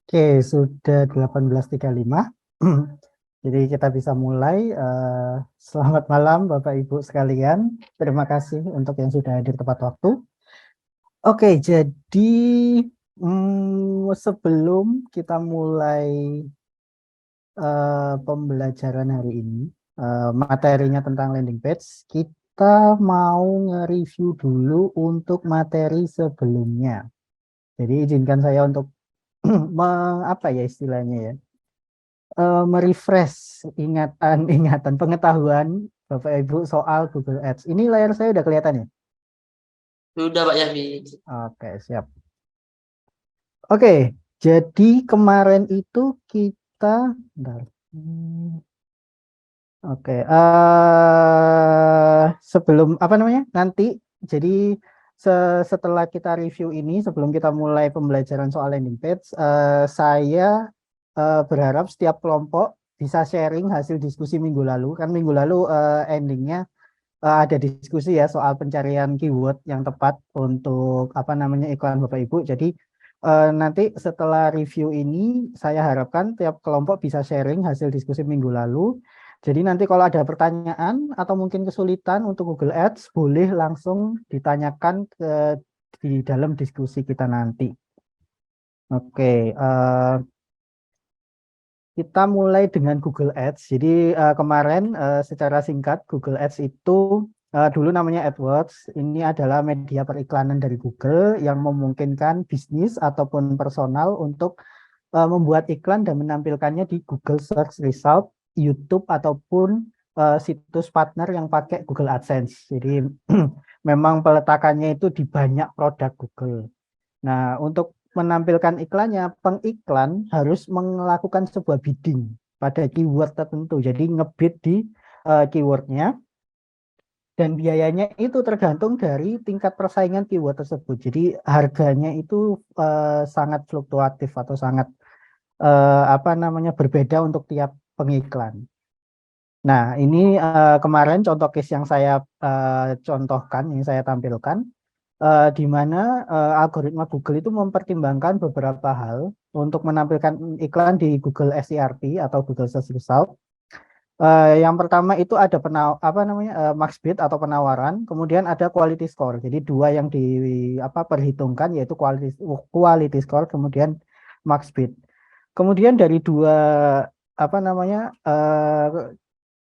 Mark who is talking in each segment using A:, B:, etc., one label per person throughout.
A: Oke, sudah 18.35. Jadi kita bisa mulai. Selamat malam Bapak Ibu sekalian. Terima kasih untuk yang sudah hadir tepat waktu. Oke, jadi sebelum kita mulai pembelajaran hari ini, materinya tentang landing page, kita mau nge-review dulu untuk materi sebelumnya. Jadi izinkan saya untuk apa ya istilahnya ya, merefresh ingatan pengetahuan Bapak Ibu soal Google Ads. Ini layar saya udah kelihatan ya?
B: Sudah Pak Yafi.
A: Oke, siap. Oke, jadi kemarin itu kita, bentar. Oke, sebelum apa namanya? Nanti, jadi setelah kita review ini, sebelum kita mulai pembelajaran soal landing page, saya berharap setiap kelompok bisa sharing hasil diskusi minggu lalu. Kan minggu lalu endingnya ada diskusi ya soal pencarian keyword yang tepat untuk apa namanya iklan Bapak Ibu. Jadi nanti setelah review ini saya harapkan tiap kelompok bisa sharing hasil diskusi minggu lalu. Jadi nanti kalau ada pertanyaan atau mungkin kesulitan untuk Google Ads boleh langsung ditanyakan di dalam diskusi kita nanti. Oke, kita mulai dengan Google Ads. Jadi kemarin secara singkat Google Ads itu dulu namanya AdWords. Ini adalah media periklanan dari Google yang memungkinkan bisnis ataupun personal untuk membuat iklan dan menampilkannya di Google Search Result, YouTube ataupun situs partner yang pakai Google AdSense. Jadi memang peletakannya itu di banyak produk Google. Nah, untuk menampilkan iklannya, pengiklan harus melakukan sebuah bidding pada keyword tertentu. Jadi ngebid di keywordnya dan biayanya itu tergantung dari tingkat persaingan keyword tersebut. Jadi harganya itu sangat fluktuatif atau sangat apa namanya berbeda untuk tiap pengiklan. Nah, ini kemarin contoh case yang saya contohkan, yang saya tampilkan di mana algoritma Google itu mempertimbangkan beberapa hal untuk menampilkan iklan di Google SERP atau Google Search Result. Yang pertama itu ada apa namanya max bid atau penawaran, kemudian ada quality score. Jadi dua yang di apa perhitungkan yaitu quality score, kemudian max bid. Kemudian dari dua apa namanya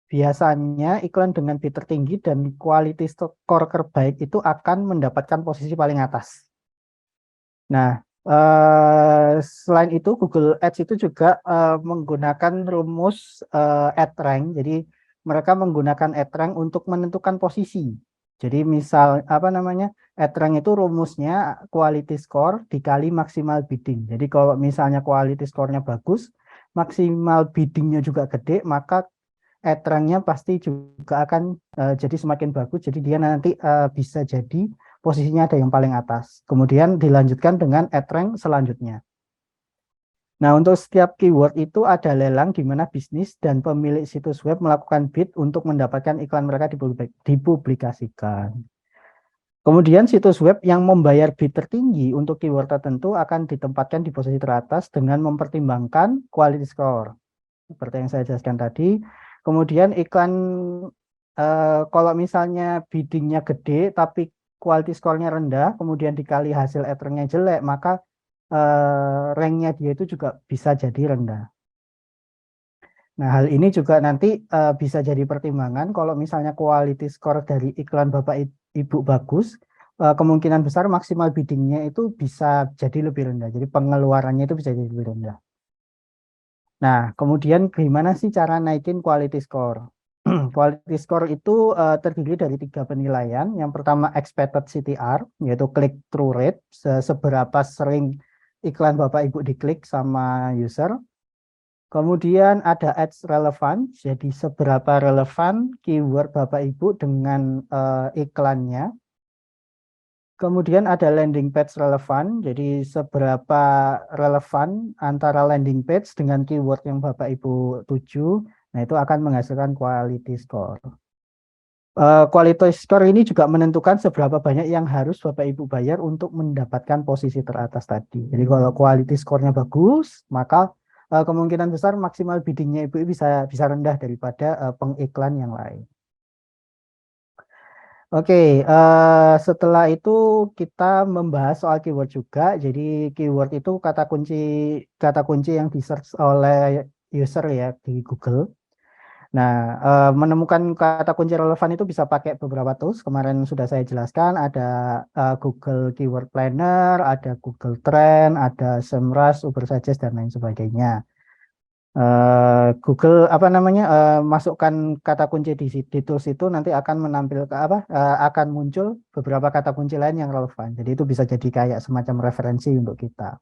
A: biasanya iklan dengan bid tertinggi dan quality score terbaik itu akan mendapatkan posisi paling atas. Nah, selain itu Google Ads itu juga menggunakan rumus ad rank. Jadi mereka menggunakan ad rank untuk menentukan posisi. Jadi misal apa namanya ad rank itu rumusnya quality score dikali maksimal bidding. Jadi kalau misalnya quality score-nya bagus, maksimal biddingnya juga gede, maka ad rank-nya pasti juga akan jadi semakin bagus. Jadi dia nanti bisa jadi posisinya ada yang paling atas. Kemudian dilanjutkan dengan ad rank selanjutnya. Nah, untuk setiap keyword itu ada lelang di mana bisnis dan pemilik situs web melakukan bid untuk mendapatkan iklan mereka dipublikasikan. Kemudian situs web yang membayar bid tertinggi untuk keyword tertentu akan ditempatkan di posisi teratas dengan mempertimbangkan quality score. Seperti yang saya jelaskan tadi. Kemudian iklan kalau misalnya biddingnya gede tapi quality score-nya rendah, kemudian dikali hasil ad rank-nya jelek, maka rank-nya dia itu juga bisa jadi rendah. Nah, hal ini juga nanti bisa jadi pertimbangan kalau misalnya quality score dari iklan Bapak Ibu bagus, kemungkinan besar maksimal bidding-nya itu bisa jadi lebih rendah. Jadi pengeluarannya itu bisa jadi lebih rendah. Nah, kemudian gimana sih cara naikin quality score? Quality score itu terdiri dari 3 penilaian. Yang pertama expected CTR, yaitu click through rate, seberapa sering iklan Bapak Ibu diklik sama user. Kemudian ada ads relevant, jadi seberapa relevan keyword Bapak Ibu dengan iklannya. Kemudian ada landing page relevan, jadi seberapa relevan antara landing page dengan keyword yang Bapak Ibu tuju. Nah, itu akan menghasilkan quality score. Quality score ini juga menentukan seberapa banyak yang harus Bapak Ibu bayar untuk mendapatkan posisi teratas tadi. Jadi kalau quality score-nya bagus, maka kemungkinan besar maksimal bidding-nya Ibu bisa rendah daripada pengiklan yang lain. Oke, setelah itu kita membahas soal keyword juga. Jadi keyword itu kata kunci yang di search oleh user ya di Google. Nah, menemukan kata kunci relevan itu bisa pakai beberapa tools. Kemarin sudah saya jelaskan, ada Google Keyword Planner, ada Google Trend, ada SEMrush, Ubersuggest, dan lain sebagainya. Google apa namanya masukkan kata kunci di tools itu nanti akan menampilkan akan muncul beberapa kata kunci lain yang relevan. Jadi itu bisa jadi kayak semacam referensi untuk kita.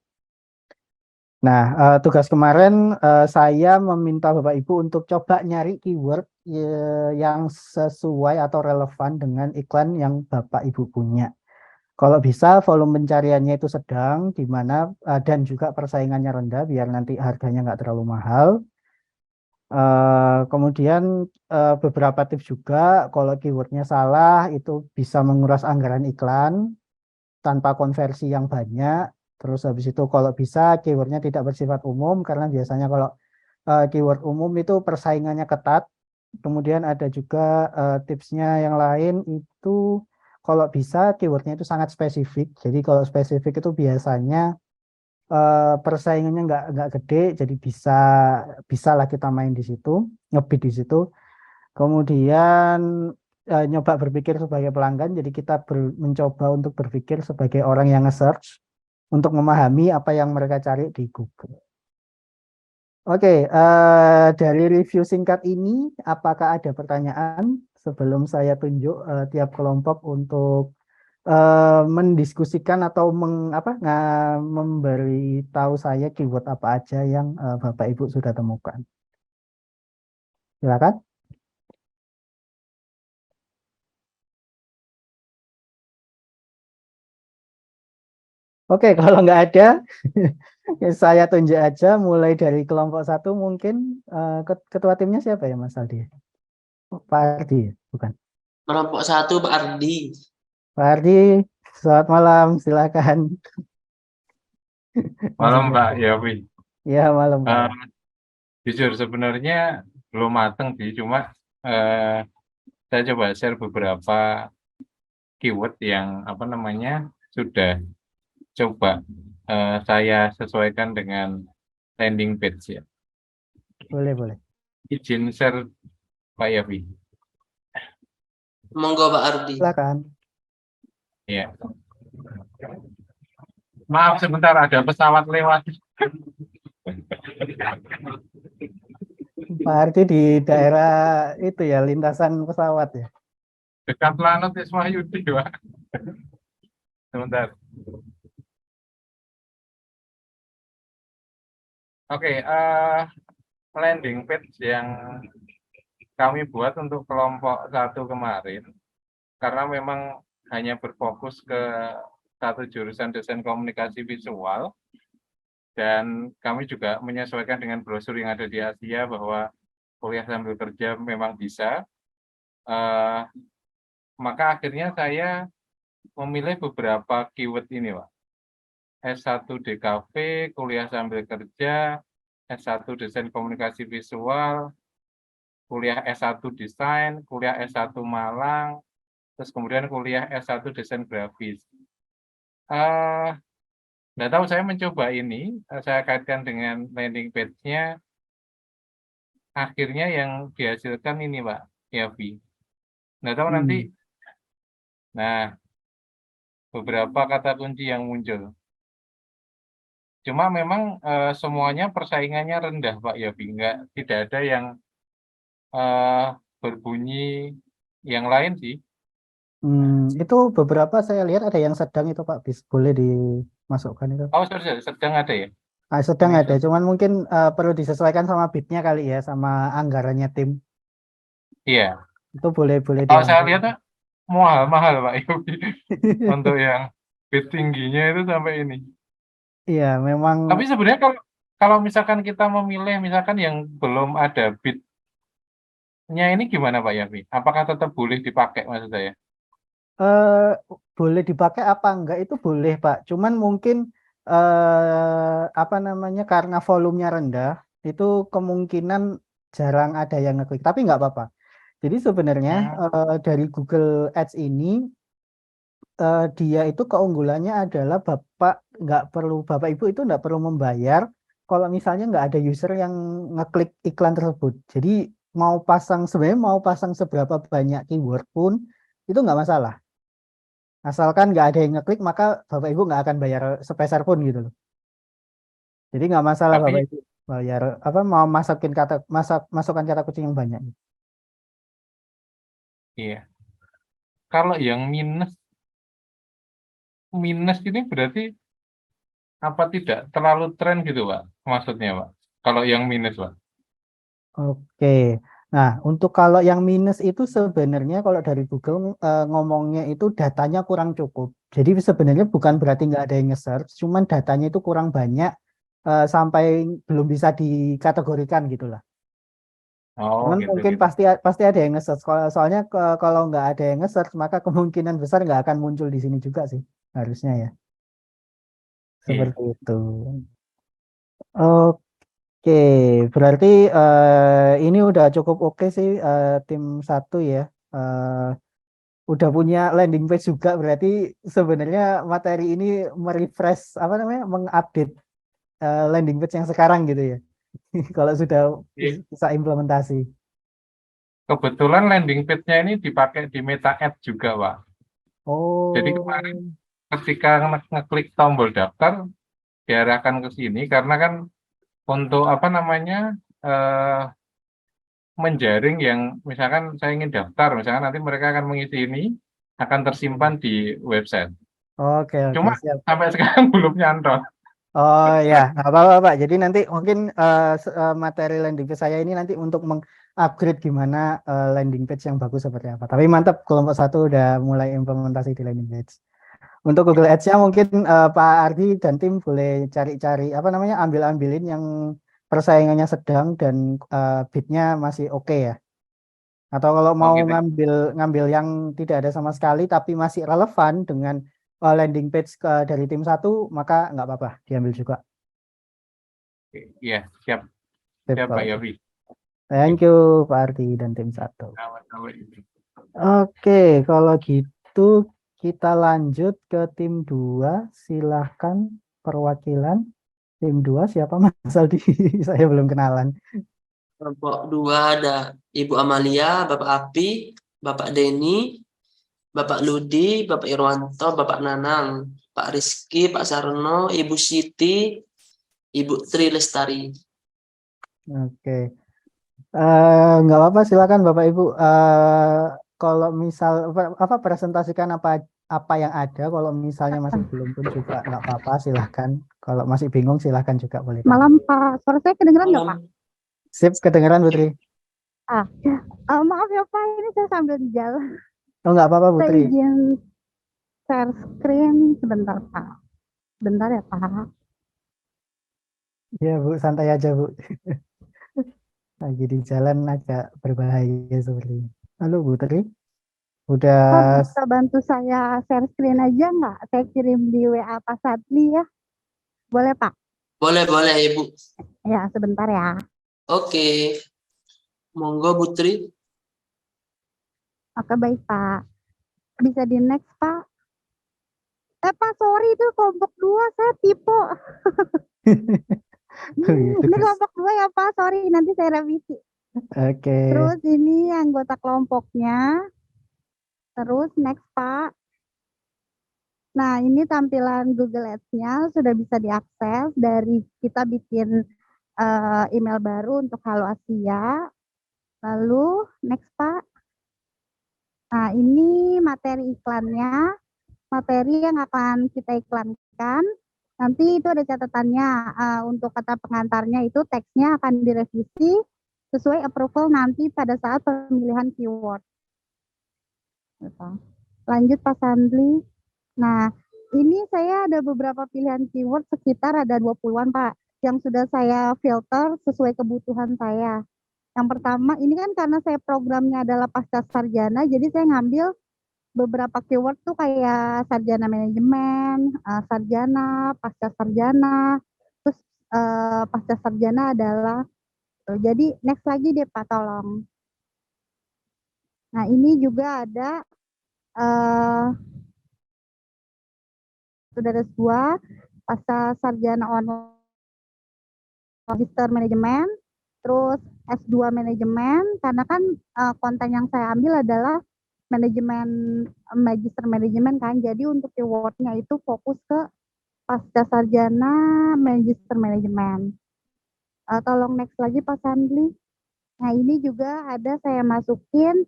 A: Nah, tugas kemarin saya meminta Bapak Ibu untuk coba nyari keyword yang sesuai atau relevan dengan iklan yang Bapak Ibu punya. Kalau bisa volume pencariannya itu sedang, di mana dan juga persaingannya rendah, biar nanti harganya nggak terlalu mahal. Kemudian beberapa tips juga, kalau keywordnya salah itu bisa menguras anggaran iklan tanpa konversi yang banyak. Terus habis itu kalau bisa keywordnya tidak bersifat umum, karena biasanya kalau keyword umum itu persaingannya ketat. Kemudian ada juga tipsnya yang lain itu kalau bisa keywordnya itu sangat spesifik. Jadi kalau spesifik itu biasanya persaingannya nggak gede, jadi bisa lah kita main di situ, ngebid di situ. Kemudian nyoba berpikir sebagai pelanggan, jadi kita mencoba untuk berpikir sebagai orang yang nge-search untuk memahami apa yang mereka cari di Google. Oke, dari review singkat ini, apakah ada pertanyaan sebelum saya tunjuk tiap kelompok untuk mendiskusikan atau memberi tahu saya keyword apa aja yang Bapak Ibu sudah temukan? Silakan. Oke, kalau nggak ada, saya tunjuk aja mulai dari kelompok satu mungkin ketua timnya siapa ya Mas Aldi? Oh, Pak Ardi, ya? Bukan.
B: Kelompok 1 Pak Ardi.
A: Pak Ardi, selamat malam, silakan.
C: Malam
A: Masih
C: Pak Yawi.
A: ya malam Pak.
C: Eh, jujur sebenarnya belum mateng sih, cuma saya coba share beberapa keyword yang sudah coba saya sesuaikan dengan landing page ya.
A: Boleh.
C: Izin share Pak Yawi.
B: Monggo Pak Ardi.
A: Silakan.
C: Ya. Maaf sebentar ada pesawat lewat.
A: Pak Ardi di daerah itu ya, lintasan pesawat ya.
C: Dekat Lanut Isma Yudi, Pak. Sebentar. Oke, landing page yang kami buat untuk kelompok 1 kemarin, karena memang hanya berfokus ke satu jurusan desain komunikasi visual, dan kami juga menyesuaikan dengan brosur yang ada di Asia bahwa kuliah sambil kerja memang bisa. Maka akhirnya saya memilih beberapa keyword ini, Pak. S1 DKV, kuliah sambil kerja, S1 desain komunikasi visual, kuliah S1 desain, kuliah S1 Malang, terus kemudian kuliah S1 desain grafis. Nggak tahu, saya mencoba ini, saya kaitkan dengan landing page-nya, akhirnya yang dihasilkan ini Pak Yavi. Nggak tahu nanti, nah beberapa kata kunci yang muncul. Cuma memang semuanya persaingannya rendah Pak Yavi, tidak ada yang berbunyi yang lain sih.
A: Itu beberapa saya lihat ada yang sedang itu Pak, boleh dimasukkan itu.
C: Oh, sorry, sedang ada ya?
A: Sedang ada, cuman mungkin perlu disesuaikan sama bidnya kali ya, sama anggarannya tim.
C: Iya.
A: Itu boleh
C: Kalau saya
A: diambil.
C: lihat mahal Pak Yogi untuk yang bid tingginya itu sampai ini.
A: Iya, memang.
C: Tapi sebenarnya kalau misalkan kita memilih misalkan yang belum ada bid ini gimana Pak Yafi? Apakah tetap boleh dipakai maksud saya?
A: Eh, boleh dipakai apa enggak itu boleh Pak. Cuman mungkin apa namanya karena volumenya rendah itu kemungkinan jarang ada yang ngeklik. Tapi nggak apa-apa. Jadi sebenarnya
C: Hmm,
A: dari Google Ads ini dia itu keunggulannya adalah Bapak Ibu itu nggak perlu membayar kalau misalnya nggak ada user yang ngeklik iklan tersebut. Jadi sebenarnya mau pasang seberapa banyak keyword pun itu nggak masalah. Asalkan nggak ada yang ngeklik maka Bapak Ibu nggak akan bayar sepeser pun gitu loh. Jadi nggak masalah Bapak
C: tapi
A: Ibu bayar apa mau masukkan kata kucing yang banyak.
C: iya. Kalau yang minus minus ini berarti apa tidak terlalu tren gitu Pak? Maksudnya Pak. Kalau yang minus Pak.
A: Oke. Nah, untuk kalau yang minus itu sebenarnya kalau dari Google ngomongnya itu datanya kurang cukup. Jadi sebenarnya bukan berarti nggak ada yang nge-search, cuman datanya itu kurang banyak sampai belum bisa dikategorikan gitulah.
C: Oh
A: Cuman
C: gitu
A: mungkin
C: gitu.
A: pasti pasti ada yang nge-search. Soalnya kalau nggak ada yang nge-search, maka kemungkinan besar nggak akan muncul di sini juga sih, harusnya ya.
C: Iya.
A: Seperti itu. Oke, berarti ini udah cukup oke sih tim satu ya. Eh, udah punya landing page juga, berarti sebenarnya materi ini merefresh apa namanya, mengupdate landing page yang sekarang gitu ya. Kalau sudah
C: Iya.
A: bisa implementasi.
C: Kebetulan landing page-nya ini dipakai di Meta Ads juga Pak. Jadi kemarin
A: Oh,
C: ketika ngeklik tombol daftar diarahkan ke sini karena kan untuk apa namanya eh, menjaring yang misalkan saya ingin daftar, misalkan nanti mereka akan mengisi ini akan tersimpan di website.
A: oke oke
C: Cuma
A: siap.
C: sampai sekarang belum nyantol.
A: Oh ya, nggak apa-apa Pak. Jadi nanti mungkin materi landing page saya ini nanti untuk mengupgrade gimana landing page yang bagus seperti apa. Tapi mantap, kelompok satu udah mulai implementasi di landing page. Untuk Google Ads-nya mungkin Pak Ardi dan tim boleh cari-cari apa namanya, ambil-ambilin yang persaingannya sedang dan bidnya masih oke ya. Atau kalau
C: Oh
A: mau
C: gitu.
A: ngambil ngambil yang tidak ada sama sekali tapi masih relevan dengan landing page dari tim satu, maka nggak apa-apa diambil juga.
C: Iya, siap,
A: Sip,
C: siap Pak
A: kalau gitu.
C: Yofi.
A: Thank you Pak Ardi dan tim satu.
C: Awan-awan.
A: Oke, kalau gitu kita lanjut ke tim 2. Silahkan perwakilan tim 2 siapa Mas Aldi? Saya belum kenalan.
B: Kelompok 2 ada Ibu Amalia, Bapak Api, Bapak Denny, Bapak Ludi, Bapak Irwanto, Bapak Nanang, Pak Rizky, Pak Sarno, Ibu Siti, Ibu Tri Lestari.
A: Oke. Nggak apa-apa, silakan Bapak Ibu. Kalau misal apa presentasikan apa apa yang ada. Kalau misalnya masih belum pun juga nggak apa-apa, silahkan. Kalau masih bingung silahkan juga boleh tanya.
D: Malam Pak, suara saya kedengeran nggak Pak?
B: Malam.
A: Sip, kedengeran Putri.
D: Ah, maaf ya Pak, ini saya sambil di jalan.
A: Oh nggak apa-apa
D: Saya
A: Putri.
D: izin share screen sebentar Pak. Bentar ya Pak.
A: Ya Bu, santai aja Bu. Lagi di jalan agak berbahaya seperti ini. Halo Putri, udah.
D: Pak bisa bantu saya share screen aja nggak? Saya kirim di WA Pak Sadli ya. Boleh Pak?
B: Boleh, Ibu.
D: Ya, sebentar ya.
B: Oke. Monggo, Bu Tri.
D: Oke baik Pak. Bisa di next Pak. Pak, sorry itu kelompok 2 saya tipe.
A: Oh, gitu,
D: Ini
A: Gus.
D: kelompok 2 ya Pak, sorry nanti saya revisi.
A: Oke.
D: Terus ini anggota kelompoknya. Terus next Pak. Nah, ini tampilan Google Ads-nya sudah bisa diakses dari kita bikin email baru untuk Halo Asia. Lalu next Pak. Nah, ini materi iklannya, materi yang akan kita iklankan. Nanti itu ada catatannya untuk kata pengantarnya itu teksnya akan direvisi sesuai approval nanti pada saat pemilihan keyword. Lanjut Pak Sandli. Nah, ini saya ada beberapa pilihan keyword sekitar ada 20-an Pak, yang sudah saya filter sesuai kebutuhan saya. Yang pertama, ini kan karena saya programnya adalah pasca sarjana, jadi saya ngambil beberapa keyword tuh kayak sarjana manajemen, sarjana, pasca sarjana, terus pasca sarjana adalah, jadi next lagi deh Pak, tolong. Nah ini juga ada sudah ada S2, pasca sarjana online magister manajemen, terus S2 manajemen, karena kan konten yang saya ambil adalah manajemen, magister manajemen kan, jadi untuk keywordnya itu fokus ke pasca sarjana magister manajemen. Tolong next lagi Pak Sandli. Nah ini juga ada saya masukin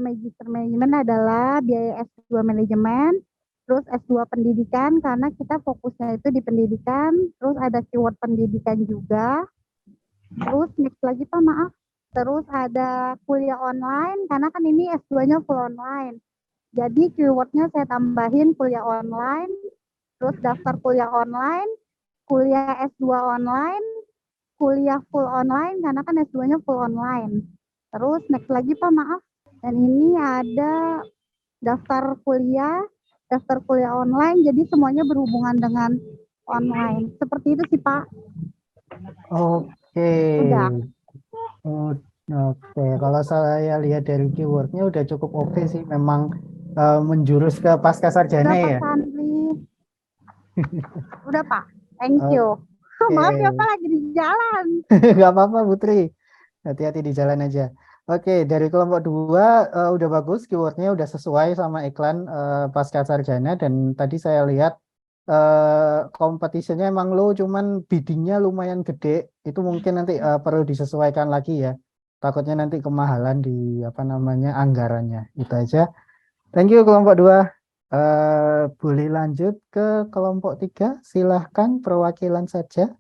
D: magister manajemen adalah biaya S2 manajemen, terus S2 pendidikan karena kita fokusnya itu di pendidikan, terus ada keyword pendidikan juga. Terus next lagi Pak, maaf. Terus ada kuliah online karena kan ini S2-nya full online. Jadi keywordnya saya tambahin kuliah online, terus daftar kuliah online, kuliah S2 online, kuliah full online karena kan S2-nya full online. Terus next lagi Pak, maaf. Dan ini ada daftar kuliah online, jadi semuanya berhubungan dengan online. Seperti itu sih Pak.
A: Oke.
D: Udah.
A: Oke, kalau saya lihat dari keywordnya udah cukup oke sih, memang menjurus ke pasca sarjana
D: Udah Pak
A: ya.
D: Sandri. Udah Pak, thank you. Maaf ya Pak, lagi di jalan.
A: Gak apa-apa Putri, hati-hati di jalan aja. Oke, dari kelompok 2 udah bagus, keywordnya udah sesuai sama iklan pasca sarjana, dan tadi saya lihat competitionnya emang low, cuman biddingnya lumayan gede. Itu mungkin nanti perlu disesuaikan lagi ya. Takutnya nanti kemahalan di anggarannya. Itu aja. Thank you kelompok 2. Boleh lanjut ke kelompok 3. Silahkan perwakilan saja.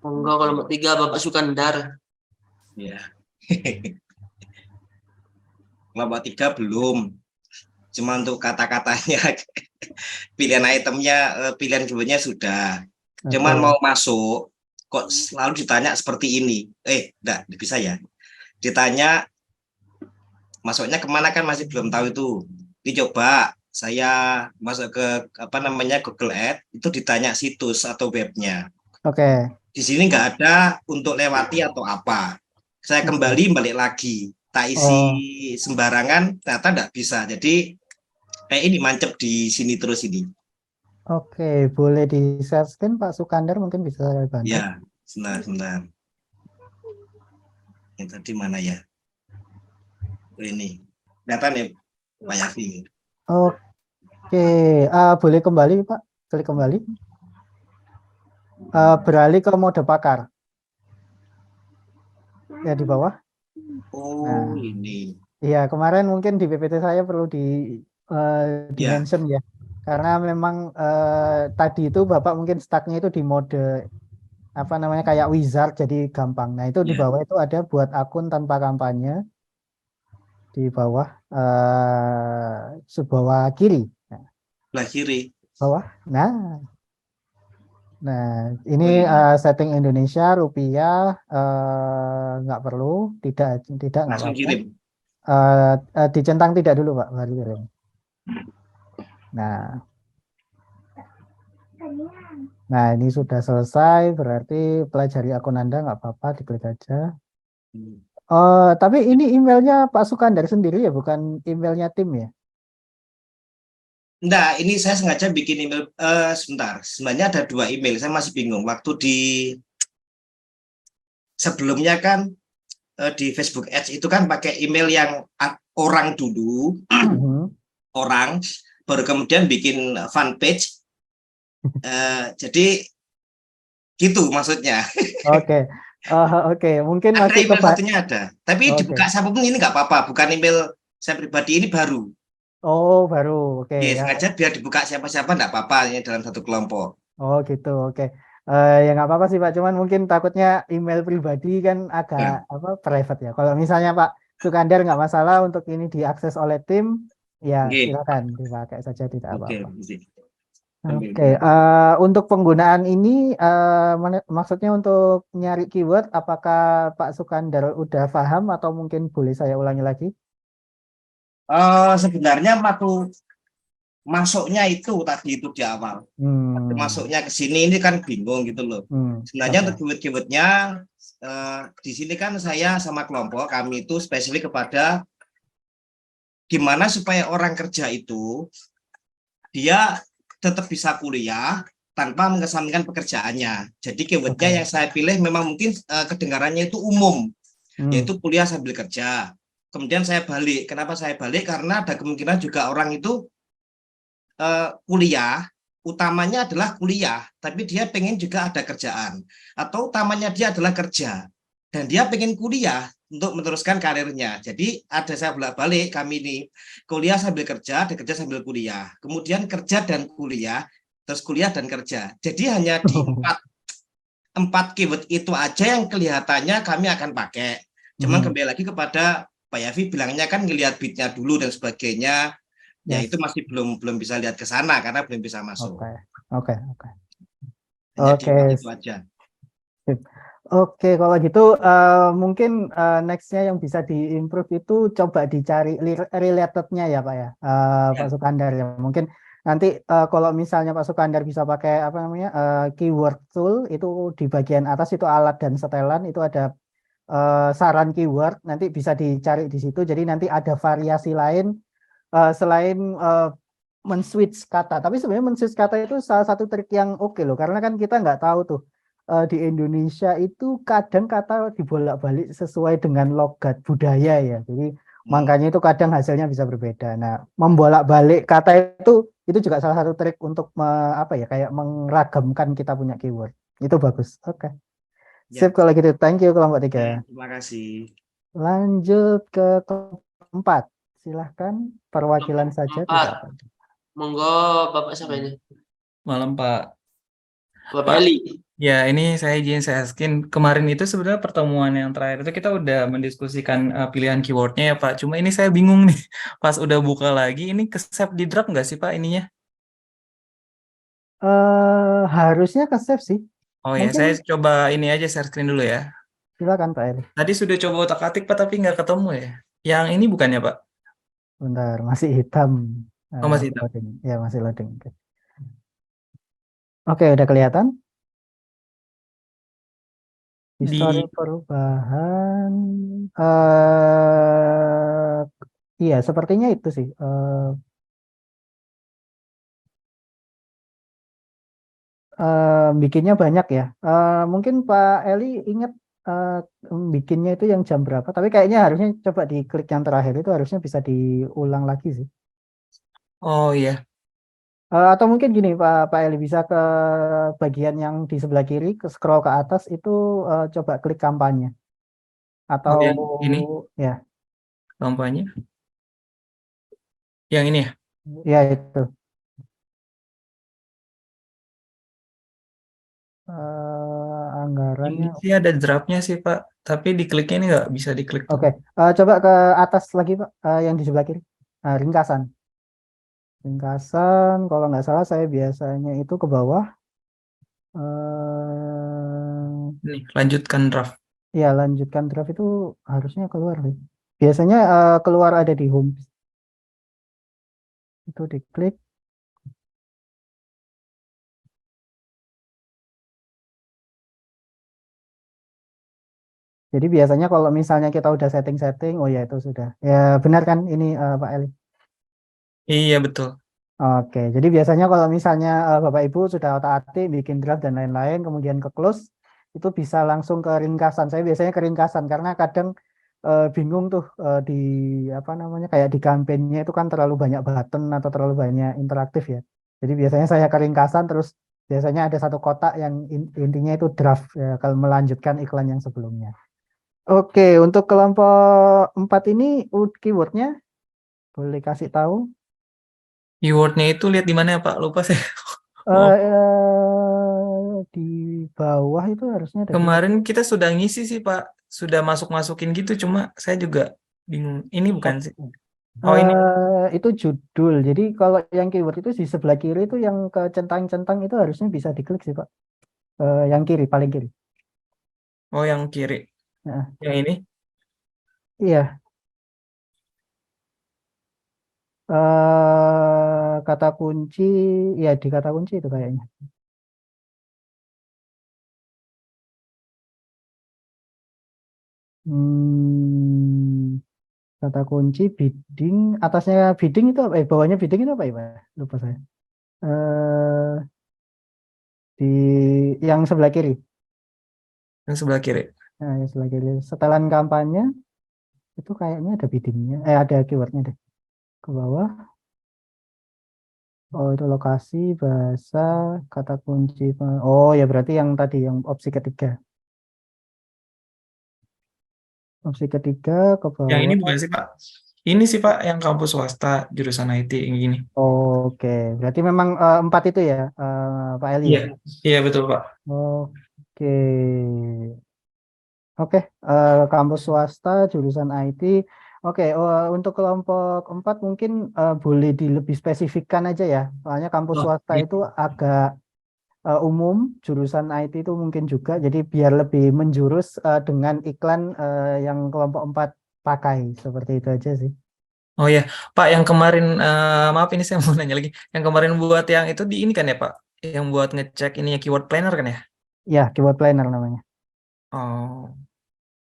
B: Monggo kelompok 3 Bapak Sukandar.
E: Ya. Kelompok 3 belum. Cuma untuk kata-katanya, pilihan itemnya, pilihan keywordnya sudah. Cuman mau masuk, kok selalu ditanya seperti ini. Enggak bisa ya. Ditanya, masuknya kemana kan masih belum tahu itu. Dicoba, saya masuk ke Google Ads, itu ditanya situs atau webnya.
A: Oke.
E: Di sini nggak ada untuk lewati atau apa. Saya kembali balik lagi, tak isi sembarangan, ternyata nggak bisa. Jadi kayak ini mancep di sini terus ini.
A: Oke, boleh di-share screen Pak Sukandar, mungkin bisa saya bantu.
E: Ya, sebentar. Yang tadi mana ya? Ini data nih Pak Yafi.
A: Oke, boleh kembali Pak, klik kembali. Beralih ke mode pakar. Ya di bawah.
E: Oh, ini.
A: Iya, kemarin mungkin di PPT saya perlu di-mention ya. Karena memang tadi itu Bapak mungkin stucknya itu di mode kayak wizard, jadi gampang. Nah, itu di bawah itu ada buat akun tanpa kampanye. Di bawah sebelah kiri.
E: Sebelah kiri.
A: Bawah. Nah, ini setting Indonesia, rupiah, nggak perlu, tidak nggak
E: Langsung
A: apa-apa.
E: kirim.
A: Dicentang tidak dulu Pak, baru kirim. Nah, ini sudah selesai, berarti pelajari akun Anda, nggak apa-apa, diklik aja. Tapi ini emailnya Pak Sukandar sendiri ya, bukan emailnya tim ya?
E: Enggak, ini saya sengaja bikin email, sebentar. Sebenarnya ada 2 email, saya masih bingung. Waktu di sebelumnya kan di Facebook Ads itu kan pakai email yang orang dulu, orang, baru kemudian bikin fanpage. Jadi gitu maksudnya.
A: Oke. Oke, mungkin
E: Ada
A: masih
E: email satunya ada, tapi dibuka siapapun ini nggak apa-apa, bukan email saya pribadi, ini baru.
A: Oh, baru. Oke.
E: Ya, sengaja biar dibuka siapa-siapa nggak apa-apa, ini dalam satu kelompok.
A: Oh gitu, oke. Ya nggak apa-apa sih Pak, cuman mungkin takutnya email pribadi kan agak private ya. Kalau misalnya Pak Sukandar nggak masalah untuk ini diakses oleh tim, ya silakan dipakai saja, tidak apa-apa. Oke, untuk penggunaan ini maksudnya untuk nyari keyword, apakah Pak Sukandar udah paham atau mungkin boleh saya ulangi lagi?
E: Sebenarnya waktu masuknya itu tadi itu di awal. Masuknya ke sini ini kan bingung gitu loh. Sebenarnya untuk keyword-keywordnya di sini kan saya sama kelompok kami itu spesifik kepada gimana supaya orang kerja itu dia tetap bisa kuliah tanpa mengesampingkan pekerjaannya. Jadi keywordnya yang saya pilih memang mungkin kedengarannya itu umum, yaitu kuliah sambil kerja. Kemudian saya balik. Kenapa saya balik? Karena ada kemungkinan juga orang itu kuliah, utamanya adalah kuliah, tapi dia pengen juga ada kerjaan. Atau utamanya dia adalah kerja, dan dia pengen kuliah untuk meneruskan karirnya. Jadi ada saya bolak-balik kami ini kuliah sambil kerja, dan kerja sambil kuliah. Kemudian kerja dan kuliah, terus kuliah dan kerja. Jadi hanya di empat keyword itu aja yang kelihatannya kami akan pakai. Cuman kembali lagi kepada Pak Yafi bilangnya kan ngelihat bitnya dulu dan sebagainya. Ya itu masih belum bisa lihat ke sana karena belum bisa masuk.
A: Oke.
E: Itu aja.
A: Oke, kalau gitu mungkin next-nya yang bisa diimprove itu coba dicari relatednya ya Pak ya, Pak Sukandar ya. Mungkin nanti kalau misalnya Pak Sukandar bisa pakai apa namanya keyword tool itu di bagian atas itu alat dan setelan itu ada saran keyword, nanti bisa dicari di situ. Jadi nanti ada variasi lain selain men-switch kata. Tapi sebenarnya men-switch kata itu salah satu trik yang oke loh, karena kan kita nggak tahu tuh di Indonesia itu kadang kata dibolak-balik sesuai dengan logat budaya ya. Jadi makanya itu kadang hasilnya bisa berbeda. Nah, membolak-balik kata itu juga salah satu trik untuk apa ya kayak meragamkan kita punya keyword. Itu bagus. Oke. Sip kalau gitu. Thank you kelompok 3.
E: Terima kasih.
A: Lanjut ke keempat. Silahkan perwakilan saja.
B: Monggo Bapak siapa ini?
F: Malam Pak.
B: Bapak Eli.
F: Ya, ini saya izin saya skin. Kemarin itu sebenarnya pertemuan yang terakhir itu kita udah mendiskusikan pilihan keywordnya ya Pak. Cuma ini saya bingung nih. Pas udah buka lagi, ini ke-save di draft nggak sih Pak ininya?
A: Harusnya ke-save sih.
F: Oh ya, saya coba ini aja share screen dulu ya.
A: Silakan Pak Eli.
F: Tadi sudah coba otak-atik Pak, tapi nggak ketemu ya. Yang ini bukannya Pak?
A: Bentar, masih hitam.
F: Oh, masih hitam.
A: Loading. Ya, masih loading. Oke, udah kelihatan? Histori perubahan. Iya, sepertinya itu sih. Bikinnya banyak ya. Mungkin Pak Eli ingat bikinnya itu yang jam berapa? Tapi kayaknya harusnya coba diklik yang terakhir itu harusnya bisa diulang lagi sih.
F: Oh iya.
A: Atau mungkin gini Pak Eli bisa ke bagian yang di sebelah kiri, ke scroll ke atas itu coba klik kampanye. Atau
F: yang ini?
A: Ya.
F: Kampanye. Yang ini ya?
A: Ya itu. Anggarannya.
F: Ini sih ada draftnya sih Pak, tapi dikliknya ini nggak bisa diklik.
A: Oke, coba ke atas lagi Pak, yang di sebelah kiri, ringkasan. Ringkasan, kalau nggak salah saya biasanya itu ke bawah.
F: Nih, lanjutkan draft.
A: Ya, lanjutkan draft itu harusnya keluar nih. Biasanya keluar ada di home. Itu diklik. Jadi biasanya kalau misalnya kita udah setting-setting, oh ya itu sudah. Ya benar kan ini Pak Eli?
F: Iya betul.
A: Oke, jadi biasanya kalau misalnya Bapak Ibu sudah otak-atik bikin draft dan lain-lain, kemudian ke close, itu bisa langsung ke ringkasan. Saya biasanya ke ringkasan karena kadang bingung tuh di apa namanya kayak di kampanye itu kan terlalu banyak button atau terlalu banyak interaktif ya. Jadi biasanya saya ke ringkasan terus biasanya ada satu kotak yang intinya itu draft ya, kalau melanjutkan iklan yang sebelumnya. Oke, untuk kelompok 4 ini keywordnya boleh kasih tahu?
F: Keywordnya itu lihat di mana ya Pak? Lupa saya.
A: Di bawah itu harusnya ada.
F: Kemarin kita sudah ngisi sih Pak, sudah masuk-masukin gitu, cuma saya juga bingung. Ini bukan sih? Oh ini.
A: Itu judul. Jadi kalau yang keyword itu di sebelah kiri itu yang ke centang-centang itu harusnya bisa diklik sih Pak. Yang kiri, paling kiri.
F: Oh yang kiri.
A: Nah,
F: Yang ini.
A: iya. Kata kunci, ya di kata kunci itu kayaknya. Hmm, kata kunci bidding, atasnya bidding itu apa? Bawahnya bidding itu apa ya Pak? Lupa saya. Eh, di yang sebelah kiri.
F: Yang sebelah kiri.
A: Nah, yang sebelah kiri. Setelan kampanye itu kayaknya ada biddingnya. Ada keywordnya deh. Ke bawah. Oh, itu lokasi, bahasa, kata kunci. Oh, ya berarti yang tadi, yang opsi ketiga. Opsi ketiga ke
F: Yang ini
A: bawah.
F: bukan sih Pak? Ini sih Pak yang kampus swasta jurusan IT yang gini.
A: Oke, berarti memang empat itu ya, Pak Eli
F: Iya,
A: ya.
F: iya betul Pak.
A: Oke, oke, kampus swasta jurusan IT. Oke, untuk kelompok 4 mungkin boleh lebih spesifikkan aja ya. Soalnya kampus
F: Oh,
A: swasta
F: iya.
A: itu agak umum, jurusan IT itu mungkin juga. Jadi biar lebih menjurus dengan iklan yang kelompok 4 pakai. Seperti itu aja sih.
F: Oh ya, Pak yang kemarin maaf ini saya mau nanya lagi. Yang kemarin buat yang itu di ini kan ya Pak? Yang buat ngecek ininya keyword planner kan ya?
A: Ya, keyword planner namanya.
F: Oh.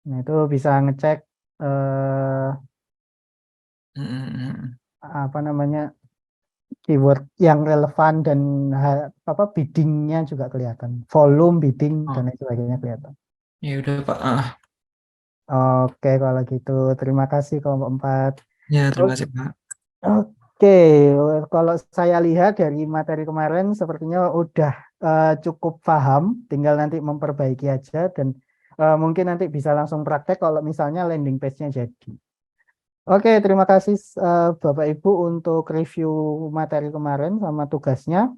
A: Nah, itu bisa ngecek eh,
F: Mm, mm, mm.
A: apa namanya keyword yang relevan dan apa biddingnya juga kelihatan, volume bidding dan
F: Oh,
A: lain sebagainya kelihatan.
F: ya udah Pak.
A: Oke, kalau gitu terima kasih kelompok 4.
F: Ya terima kasih Pak.
A: Oke, kalau saya lihat dari materi kemarin sepertinya udah cukup paham, tinggal nanti memperbaiki aja dan mungkin nanti bisa langsung praktek kalau misalnya landing page-nya jadi. Oke, terima kasih Bapak Ibu untuk review materi kemarin sama tugasnya.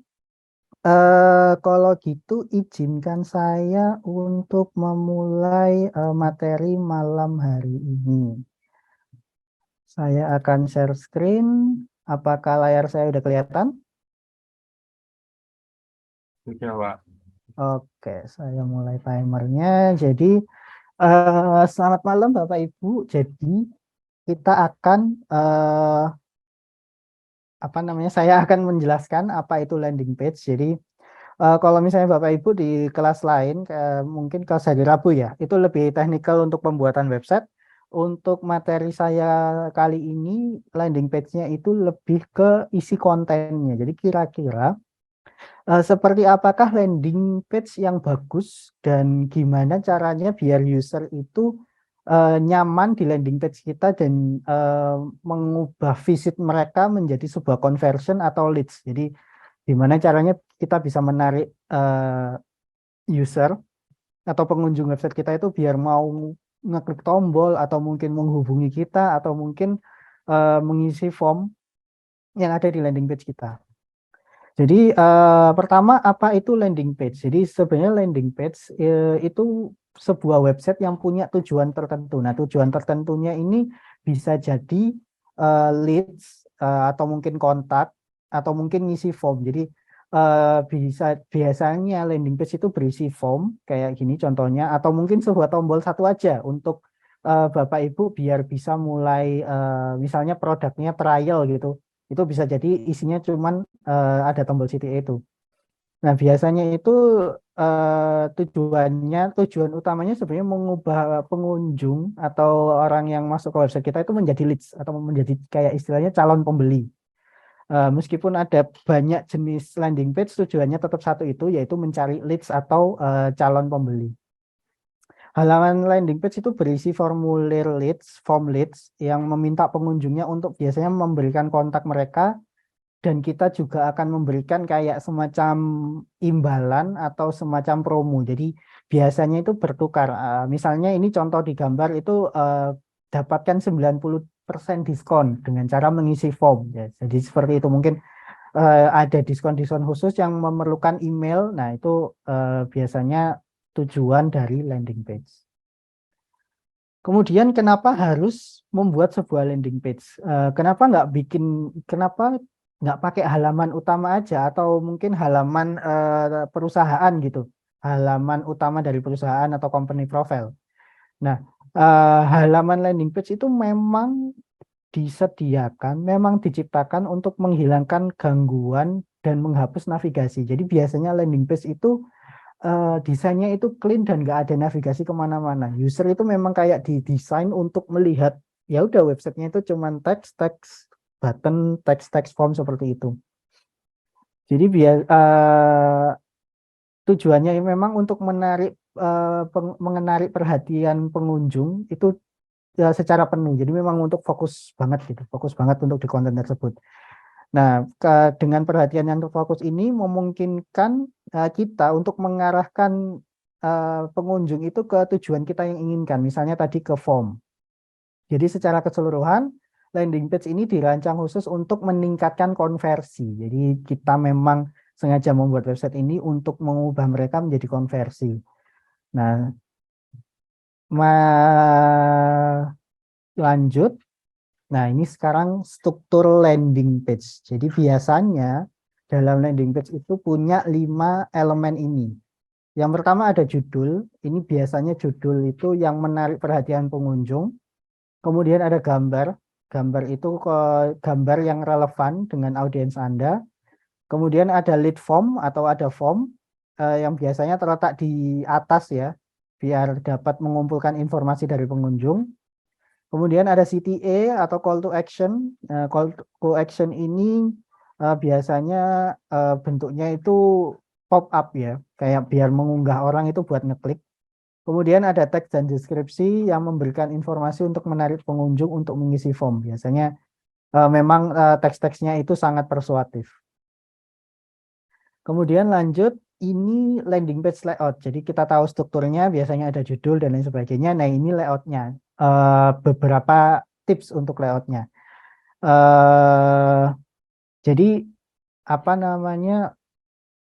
A: Kalau gitu izinkan saya untuk memulai materi malam hari ini. Saya akan share screen. Apakah layar saya udah kelihatan?
C: Sudah, Pak.
A: Oke, saya mulai timernya. Jadi, selamat malam Bapak Ibu. Jadi, kita akan apa namanya? Saya akan menjelaskan apa itu landing page. Jadi, kalau misalnya Bapak Ibu di kelas lain, mungkin kelas hari Rabu ya, itu lebih teknikal untuk pembuatan website. Untuk materi saya kali ini, landing page-nya itu lebih ke isi kontennya. Jadi kira-kira seperti apakah landing page yang bagus dan gimana caranya biar user itu nyaman di landing page kita dan mengubah visit mereka menjadi sebuah conversion atau leads. Jadi gimana caranya kita bisa menarik user atau pengunjung website kita itu biar mau ngeklik tombol atau mungkin menghubungi kita atau mungkin mengisi form yang ada di landing page kita. Jadi pertama apa itu landing page? Jadi sebenarnya landing page itu sebuah website yang punya tujuan tertentu. Nah, tujuan tertentunya ini bisa jadi leads atau mungkin kontak atau mungkin ngisi form. Jadi biasanya landing page itu berisi form kayak gini contohnya atau mungkin sebuah tombol satu aja untuk Bapak Ibu biar bisa mulai misalnya produknya trial gitu. Itu bisa jadi isinya cuman ada tombol CTA itu. Nah, biasanya itu tujuan utamanya sebenarnya mengubah pengunjung atau orang yang masuk ke website kita itu menjadi leads atau menjadi kayak istilahnya calon pembeli. Meskipun ada banyak jenis landing page, tujuannya tetap satu itu, yaitu mencari leads atau calon pembeli. Halaman landing page itu berisi formulir leads, form leads, yang meminta pengunjungnya untuk biasanya memberikan kontak mereka dan kita juga akan memberikan kayak semacam imbalan atau semacam promo. Jadi biasanya itu bertukar. Misalnya ini contoh di gambar itu dapatkan 90% diskon dengan cara mengisi form. Ya, jadi seperti itu mungkin ada diskon-diskon khusus yang memerlukan email. Nah, itu biasanya tujuan dari landing page. Kemudian kenapa harus membuat sebuah landing page? Kenapa nggak pakai halaman utama aja atau mungkin halaman perusahaan gitu, halaman utama dari perusahaan atau company profile. Nah, halaman landing page itu memang disediakan, memang diciptakan untuk menghilangkan gangguan dan menghapus navigasi. Jadi biasanya landing page itu desainnya itu clean dan nggak ada navigasi kemana-mana. User itu memang kayak didesain untuk melihat, ya udah websitenya itu cuman teks button, teks form seperti itu. Jadi tujuannya memang untuk menarik perhatian pengunjung itu ya secara penuh. Jadi memang untuk fokus banget gitu, fokus banget untuk di konten tersebut. Nah, dengan perhatian yang terfokus ini memungkinkan kita untuk mengarahkan pengunjung itu ke tujuan kita yang inginkan, misalnya tadi ke form. Jadi secara keseluruhan, landing page ini dirancang khusus untuk meningkatkan konversi. Jadi kita memang sengaja membuat website ini untuk mengubah mereka menjadi konversi. Nah, lanjut. Nah, ini sekarang struktur landing page. Jadi biasanya dalam landing page itu punya 5 elemen ini. Yang pertama ada judul. Ini biasanya judul itu yang menarik perhatian pengunjung. Kemudian ada gambar. Gambar itu gambar yang relevan dengan audiens Anda. Kemudian ada lead form atau ada form yang biasanya terletak di atas ya, biar dapat mengumpulkan informasi dari pengunjung. Kemudian ada CTA atau call to action. Call to action ini biasanya bentuknya itu pop up ya, kayak biar mengunggah orang itu buat ngeklik. Kemudian ada teks dan deskripsi yang memberikan informasi untuk menarik pengunjung untuk mengisi form. Biasanya memang teks-teksnya itu sangat persuasif. Kemudian lanjut, ini landing page layout. Jadi kita tahu strukturnya, biasanya ada judul dan lain sebagainya. Nah, ini layoutnya. Beberapa tips untuk layoutnya. Jadi apa namanya,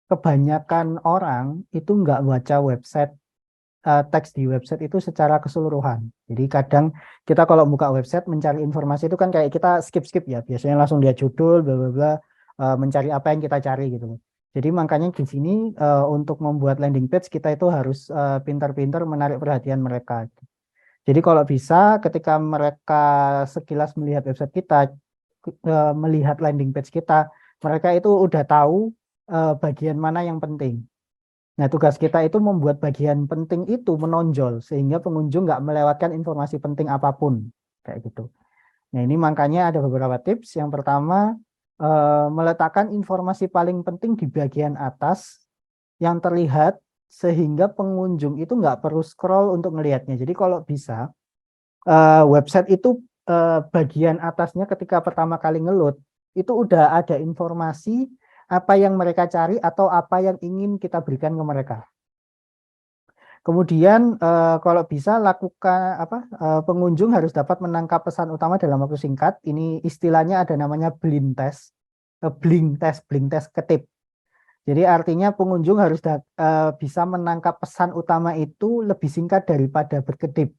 A: kebanyakan orang itu nggak baca website, teks di website itu secara keseluruhan. Jadi kadang kita kalau buka website mencari informasi itu kan kayak kita skip ya. Biasanya langsung lihat judul, bla bla bla, mencari apa yang kita cari gitu. Jadi makanya di sini untuk membuat landing page kita itu harus pintar-pintar menarik perhatian mereka. Jadi kalau bisa ketika mereka sekilas melihat website kita, melihat landing page kita, mereka itu udah tahu bagian mana yang penting. Nah, tugas kita itu membuat bagian penting itu menonjol sehingga pengunjung nggak melewatkan informasi penting apapun kayak gitu. Nah, ini makanya ada beberapa tips. Yang pertama, meletakkan informasi paling penting di bagian atas yang terlihat sehingga pengunjung itu nggak perlu scroll untuk melihatnya. Jadi kalau bisa website itu bagian atasnya ketika pertama kali ngeload itu udah ada informasi apa yang mereka cari atau apa yang ingin kita berikan ke mereka. Kemudian kalau bisa lakukan pengunjung harus dapat menangkap pesan utama dalam waktu singkat. Ini istilahnya ada namanya blink test ketip. Jadi artinya pengunjung harus bisa menangkap pesan utama itu lebih singkat daripada berkedip.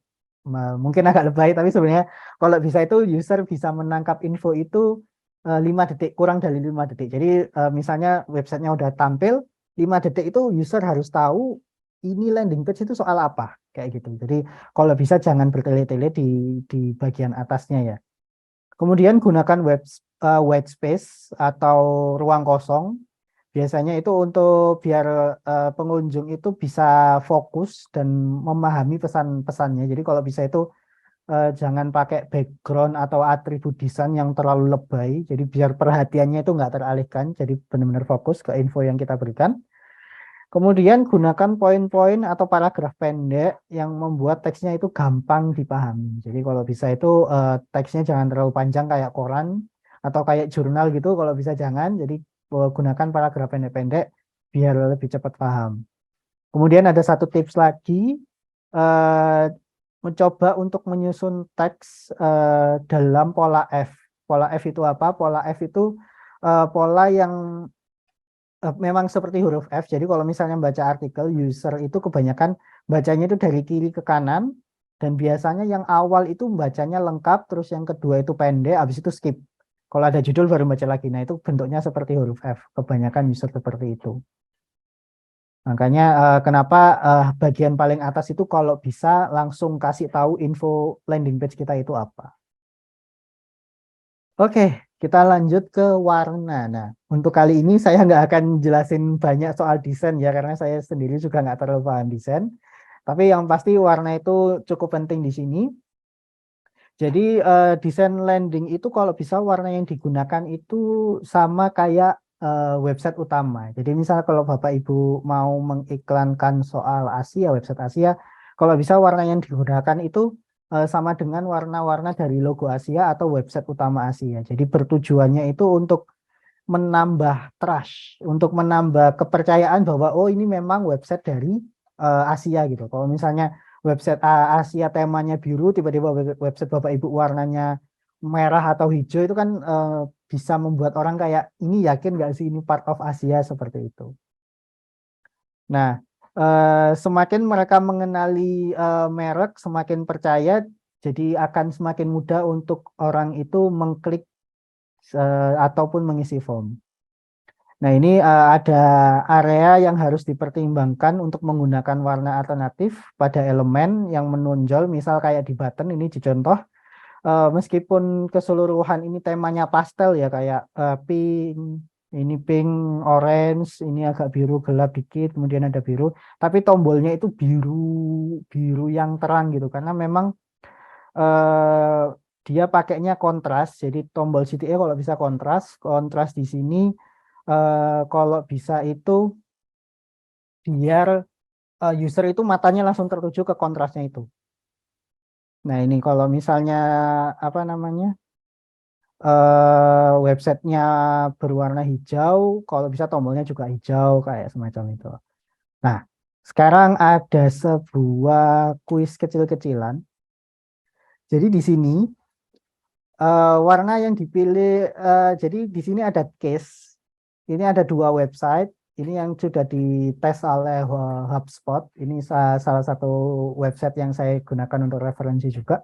A: Mungkin agak lebay, tapi sebenarnya kalau bisa itu user bisa menangkap info itu 5 detik, kurang dari 5 detik. Jadi misalnya websitenya udah tampil, 5 detik itu user harus tahu ini landing page itu soal apa, kayak gitu. Jadi kalau bisa jangan bertele-tele di bagian atasnya ya. Kemudian gunakan white space atau ruang kosong. Biasanya itu untuk biar pengunjung itu bisa fokus dan memahami pesan-pesannya. Jadi kalau bisa itu jangan pakai background atau atribut desain yang terlalu lebay. Jadi biar perhatiannya itu nggak teralihkan. Jadi benar-benar fokus ke info yang kita berikan. Kemudian gunakan poin-poin atau paragraf pendek yang membuat teksnya itu gampang dipahami. Jadi kalau bisa itu teksnya jangan terlalu panjang kayak koran atau kayak jurnal gitu. Kalau bisa jangan. Jadi gunakan paragraf pendek-pendek biar lebih cepat paham. Kemudian ada satu tips lagi, mencoba untuk menyusun teks dalam pola F. Pola F itu apa? Pola F itu pola yang memang seperti huruf F. Jadi kalau misalnya baca artikel, user itu kebanyakan bacanya itu dari kiri ke kanan Dan biasanya yang awal itu bacanya lengkap, terus yang kedua itu pendek, habis itu skip. Kalau ada judul baru baca lagi. Nah, itu bentuknya seperti huruf F. Kebanyakan user seperti itu. Makanya kenapa bagian paling atas itu kalau bisa langsung kasih tahu info landing page kita itu apa. Oke, kita lanjut ke warna. Nah, untuk kali ini saya nggak akan jelasin banyak soal desain ya, karena saya sendiri juga nggak terlalu paham desain. Tapi yang pasti warna itu cukup penting di sini. Jadi desain landing itu kalau bisa warna yang digunakan itu sama kayak website utama. Jadi misal kalau Bapak Ibu mau mengiklankan soal Asia, website Asia, kalau bisa warna yang digunakan itu sama dengan warna-warna dari logo Asia atau website utama Asia. Jadi bertujuannya itu untuk menambah trust, untuk menambah kepercayaan bahwa oh ini memang website dari Asia gitu. Kalau misalnya website Asia temanya biru, tiba-tiba website Bapak Ibu warnanya merah atau hijau, itu kan bisa membuat orang kayak ini yakin nggak sih ini part of Asia, seperti itu. Nah, semakin mereka mengenali merek, semakin percaya, jadi akan semakin mudah untuk orang itu mengklik ataupun mengisi form. Nah, ini ada area yang harus dipertimbangkan untuk menggunakan warna alternatif pada elemen yang menonjol, misal kayak di button ini dicontoh, meskipun keseluruhan ini temanya pastel ya, kayak pink, ini pink, orange, ini agak biru gelap dikit, kemudian ada biru, tapi tombolnya itu biru yang terang gitu, karena memang dia pakainya kontras, jadi tombol CTA kalau bisa kontras di sini kalau bisa itu biar user itu matanya langsung tertuju ke kontrasnya itu. Nah, ini kalau misalnya apa namanya websitenya berwarna hijau, kalau bisa tombolnya juga hijau kayak semacam itu. Nah, sekarang ada sebuah kuis kecil-kecilan. Jadi di sini warna yang dipilih, jadi di sini ada case. Ini ada 2 website. Ini yang sudah dites oleh HubSpot. Ini salah satu website yang saya gunakan untuk referensi juga.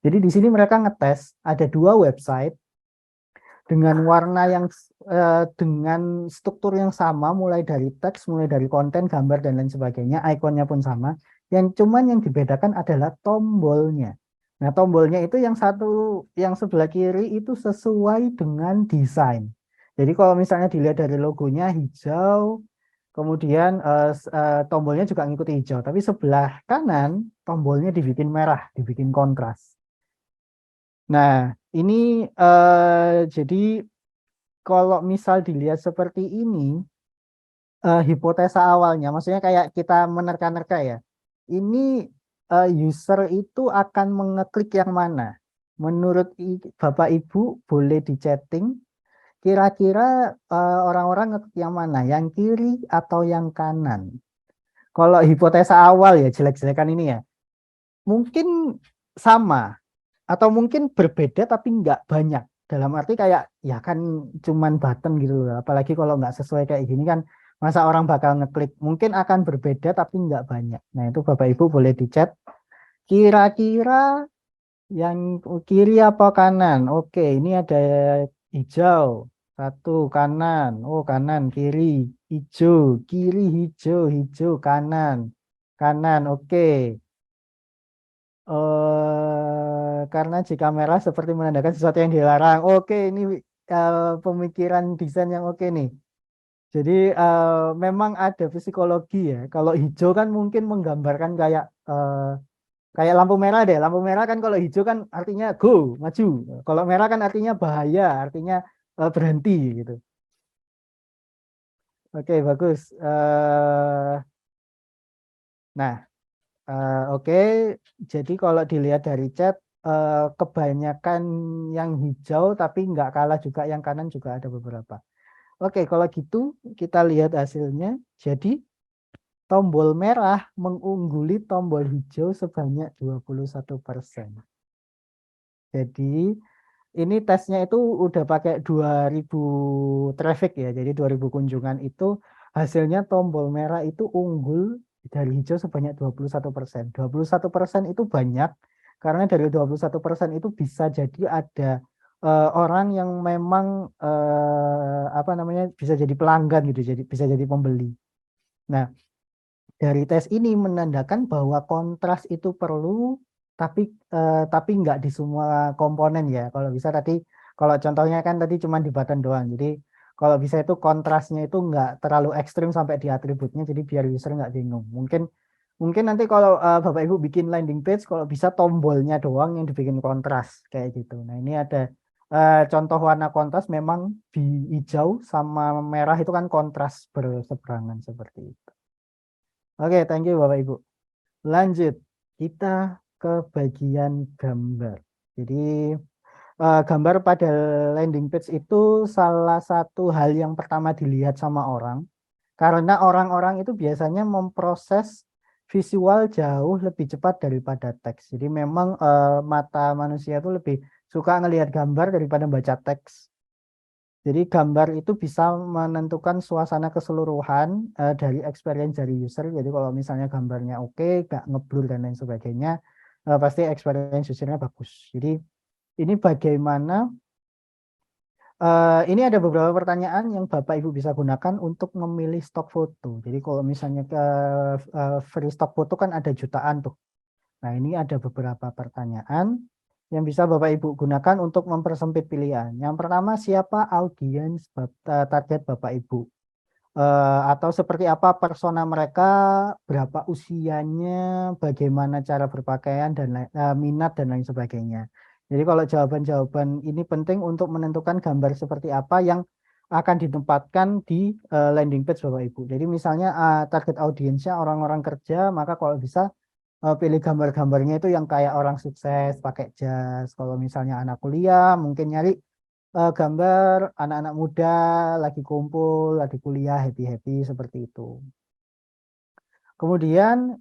A: Jadi di sini mereka ngetes ada 2 website dengan warna yang dengan struktur yang sama, mulai dari teks, mulai dari konten, gambar dan lain sebagainya, ikonnya pun sama. Yang cuman yang dibedakan adalah tombolnya. Nah, tombolnya itu yang satu, yang sebelah kiri itu sesuai dengan desain. Jadi kalau misalnya dilihat dari logonya hijau, kemudian tombolnya juga ngikuti hijau, tapi sebelah kanan tombolnya dibikin merah, dibikin kontras. Nah, ini jadi kalau misal dilihat seperti ini, hipotesa awalnya, maksudnya kayak kita menerka-nerka ya, ini user itu akan mengeklik yang mana? Menurut Bapak Ibu boleh di chatting, kira-kira orang-orang ngeklik yang mana? Yang kiri atau yang kanan? Kalau hipotesa awal ya, jelek-jelekan ini ya, mungkin sama atau mungkin berbeda tapi nggak banyak. Dalam arti kayak ya kan cuman button gitu loh. Apalagi kalau nggak sesuai kayak gini kan masa orang bakal ngeklik. Mungkin akan berbeda tapi nggak banyak. Nah, itu Bapak Ibu boleh di chat. Kira-kira yang kiri apa kanan? Oke, ini ada hijau. 1 kanan. Oh, kanan, kiri, hijau, kiri, hijau, hijau, kanan. Kanan, oke. Karena jika merah seperti menandakan sesuatu yang dilarang. Oke, ini pemikiran desain yang oke nih. Jadi memang ada psikologi ya. Kalau hijau kan mungkin menggambarkan kayak lampu merah deh. Lampu merah kan kalau hijau kan artinya go, maju. Kalau merah kan artinya bahaya, artinya berhenti gitu. Oke, bagus. Nah, oke, jadi kalau dilihat dari chat, kebanyakan yang hijau, tapi nggak kalah juga yang kanan juga ada beberapa. Oke, kalau gitu kita lihat hasilnya. Jadi tombol merah mengungguli tombol hijau sebanyak 21%. Jadi ini tesnya itu udah pakai 2000 traffic ya, jadi 2000 kunjungan itu hasilnya tombol merah itu unggul dari hijau sebanyak 21%. 21% itu banyak, karena dari 21% itu bisa jadi ada orang yang memang apa namanya, bisa jadi pelanggan gitu, jadi bisa jadi pembeli. Nah, dari tes ini menandakan bahwa kontras itu perlu, tapi nggak di semua komponen ya. Kalau bisa tadi, kalau contohnya kan tadi cuma di button doang. Jadi kalau bisa itu kontrasnya itu nggak terlalu ekstrim sampai di atributnya, jadi biar user nggak bingung. Mungkin nanti kalau Bapak Ibu bikin landing page, kalau bisa tombolnya doang yang dibikin kontras kayak gitu. Nah, ini ada contoh warna kontras, memang di hijau sama merah itu kan kontras berseberangan seperti itu. Oke, thank you Bapak Ibu. Lanjut, kita ke bagian gambar. Jadi gambar pada landing page itu salah satu hal yang pertama dilihat sama orang, karena orang-orang itu biasanya memproses visual jauh lebih cepat daripada teks. Jadi memang mata manusia itu lebih suka ngelihat gambar daripada baca teks. Jadi gambar itu bisa menentukan suasana keseluruhan dari experience dari user. Jadi kalau misalnya gambarnya oke, nggak ngeblur dan lain sebagainya, pasti experience usernya bagus. Jadi ini bagaimana, ini ada beberapa pertanyaan yang Bapak Ibu bisa gunakan untuk memilih stok foto. Jadi kalau misalnya ke free stock foto kan ada jutaan tuh. Nah, ini ada beberapa pertanyaan yang bisa Bapak Ibu gunakan untuk mempersempit pilihan. Yang pertama, siapa audiens target Bapak Ibu? Atau seperti apa persona mereka, berapa usianya, bagaimana cara berpakaian, dan minat, dan lain sebagainya. Jadi kalau jawaban-jawaban ini penting untuk menentukan gambar seperti apa yang akan ditempatkan di landing page Bapak Ibu. Jadi misalnya target audiensnya orang-orang kerja, maka kalau bisa pilih gambar-gambarnya itu yang kayak orang sukses pakai jas. Kalau misalnya anak kuliah mungkin nyari gambar anak-anak muda lagi kumpul, lagi kuliah, happy-happy seperti itu. Kemudian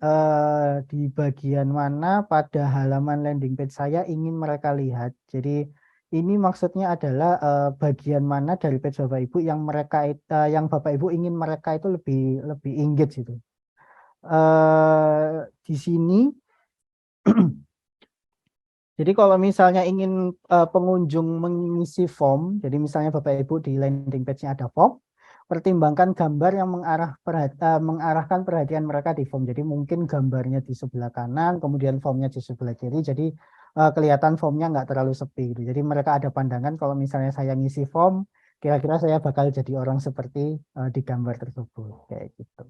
A: di bagian mana pada halaman landing page saya ingin mereka lihat. Jadi ini maksudnya adalah bagian mana dari page Bapak Ibu yang yang Bapak Ibu ingin mereka itu lebih engage gitu. Di sini jadi kalau misalnya ingin pengunjung mengisi form, jadi misalnya Bapak Ibu di landing page-nya ada form, pertimbangkan gambar yang mengarahkan perhatian mereka di form. Jadi mungkin gambarnya di sebelah kanan, kemudian formnya di sebelah kiri, jadi kelihatan formnya nggak terlalu sepi gitu. Jadi mereka ada pandangan kalau misalnya saya ngisi form, kira-kira saya bakal jadi orang seperti di gambar tersebut, kayak gitu.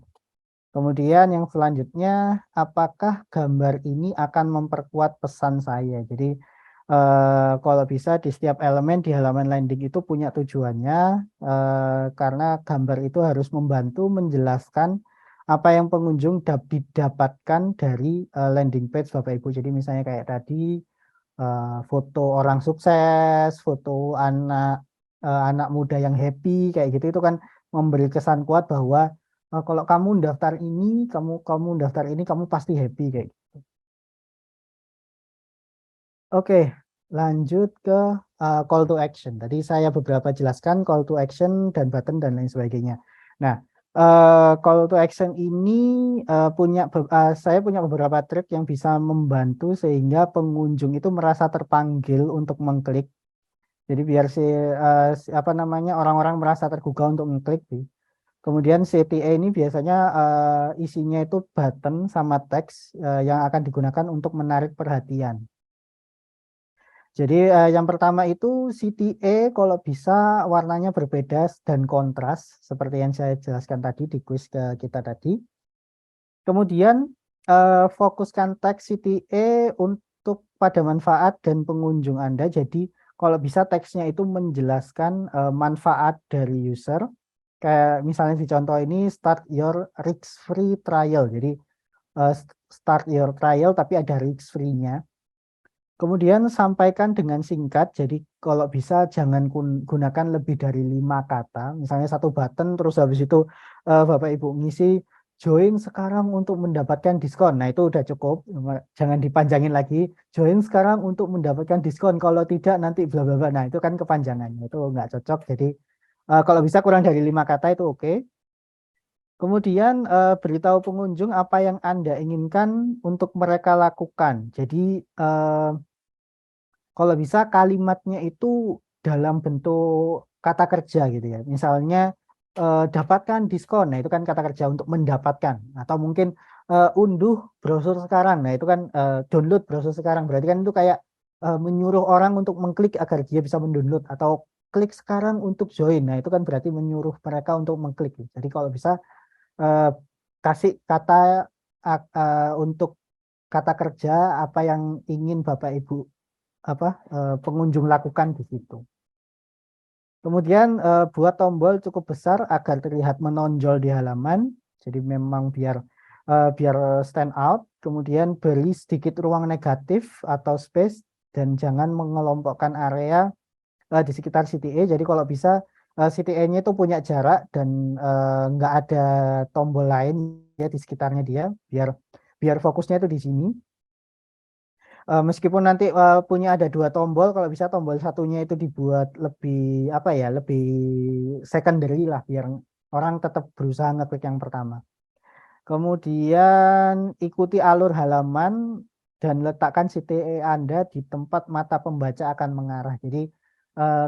A: Kemudian yang selanjutnya, apakah gambar ini akan memperkuat pesan saya? Jadi kalau bisa di setiap elemen di halaman landing itu punya tujuannya, karena gambar itu harus membantu menjelaskan apa yang pengunjung didapatkan dari landing page Bapak Ibu. Jadi misalnya kayak tadi foto orang sukses, foto anak muda yang happy kayak gitu, itu kan memberi kesan kuat bahwa kalau kamu daftar ini, kamu daftar ini, kamu pasti happy kayak gitu. Oke, lanjut ke call to action. Tadi saya beberapa jelaskan call to action dan button dan lain sebagainya. Nah, call to action ini saya punya beberapa trik yang bisa membantu sehingga pengunjung itu merasa terpanggil untuk mengklik. Jadi biar orang-orang merasa tergugah untuk mengklik. Kemudian CTA ini biasanya isinya itu button sama teks yang akan digunakan untuk menarik perhatian. Jadi yang pertama itu CTA kalau bisa warnanya berbeda dan kontras seperti yang saya jelaskan tadi di kuis kita tadi. Kemudian fokuskan teks CTA untuk pada manfaat dan pengunjung Anda. Jadi kalau bisa teksnya itu menjelaskan manfaat dari user. Kayak misalnya di contoh ini start your risk-free trial. Jadi start your trial tapi ada risk-free-nya. Kemudian sampaikan dengan singkat. Jadi kalau bisa jangan gunakan lebih dari 5 kata. Misalnya satu button terus habis itu Bapak Ibu ngisi join sekarang untuk mendapatkan diskon. Nah, itu udah cukup. Jangan dipanjangin lagi. Join sekarang untuk mendapatkan diskon. Kalau tidak nanti bla bla bla. Nah, itu kan kepanjangannya. Itu nggak cocok. Jadi kalau bisa kurang dari 5 kata itu oke. Kemudian beritahu pengunjung apa yang Anda inginkan untuk mereka lakukan. Jadi kalau bisa kalimatnya itu dalam bentuk kata kerja gitu ya. Misalnya dapatkan diskon. Nah, itu kan kata kerja untuk mendapatkan. Atau mungkin unduh brosur sekarang. Nah, itu kan download brosur sekarang. Berarti kan itu kayak menyuruh orang untuk mengklik agar dia bisa mendownload atau klik sekarang untuk join. Nah, itu kan berarti menyuruh mereka untuk mengklik. Jadi kalau bisa kasih kata untuk kata kerja apa yang ingin Bapak Ibu pengunjung lakukan di situ. Kemudian buat tombol cukup besar agar terlihat menonjol di halaman. Jadi memang biar stand out. Kemudian beri sedikit ruang negatif atau space dan jangan mengelompokkan area di sekitar CTA. Jadi kalau bisa CTA-nya itu punya jarak dan nggak ada tombol lain ya di sekitarnya dia, biar fokusnya itu di sini. Meskipun nanti punya ada 2 tombol, kalau bisa tombol satunya itu dibuat lebih lebih secondary lah, biar orang tetap berusaha ngeklik yang pertama. Kemudian ikuti alur halaman dan letakkan CTA Anda di tempat mata pembaca akan mengarah. Jadi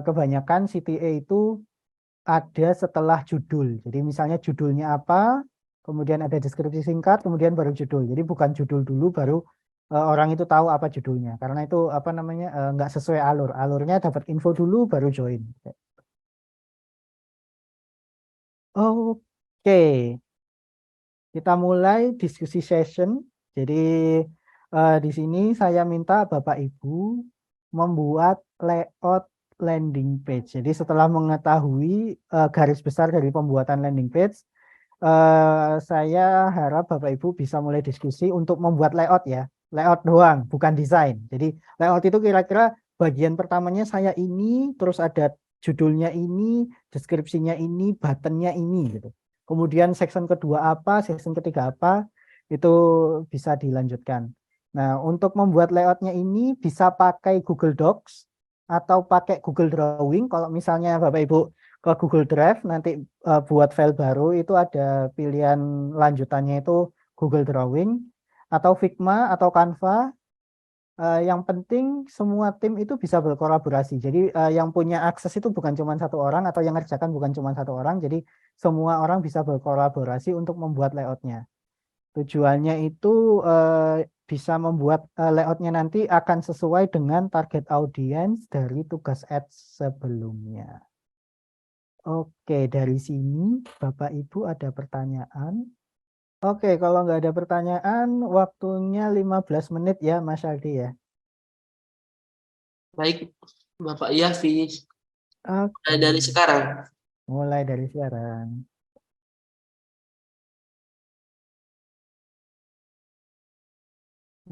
A: kebanyakan CTA itu ada setelah judul. Jadi misalnya judulnya apa, kemudian ada deskripsi singkat, kemudian baru judul. Jadi bukan judul dulu baru orang itu tahu apa judulnya. Karena itu nggak sesuai alur. Alurnya dapat info dulu baru join. Oke, kita mulai diskusi session. Jadi di sini saya minta Bapak Ibu membuat layout landing page. Jadi setelah mengetahui garis besar dari pembuatan landing page, saya harap Bapak Ibu bisa mulai diskusi untuk membuat layout ya. Layout doang, bukan desain. Jadi layout itu kira-kira bagian pertamanya saya ini, terus ada judulnya ini, deskripsinya ini, buttonnya ini gitu. Kemudian section kedua apa, section ketiga apa, itu bisa dilanjutkan. Nah, untuk membuat layoutnya ini bisa pakai Google Docs atau pakai Google Drawing. Kalau misalnya Bapak Ibu ke Google Drive nanti buat file baru itu ada pilihan lanjutannya itu Google Drawing atau Figma atau Canva. Yang penting semua tim itu bisa berkolaborasi. Jadi yang punya akses itu bukan cuma 1 orang atau yang ngerjakan bukan cuma 1 orang. Jadi semua orang bisa berkolaborasi untuk membuat layoutnya. Tujuannya itu bisa membuat layoutnya nanti akan sesuai dengan target audiens dari tugas ads sebelumnya. Oke, dari sini Bapak Ibu ada pertanyaan? Oke, kalau nggak ada pertanyaan, waktunya 15 menit ya Mas Aldi ya.
B: Baik, Bapak Yafi.
A: Oke,
B: Dari sekarang.
A: mulai dari sekarang.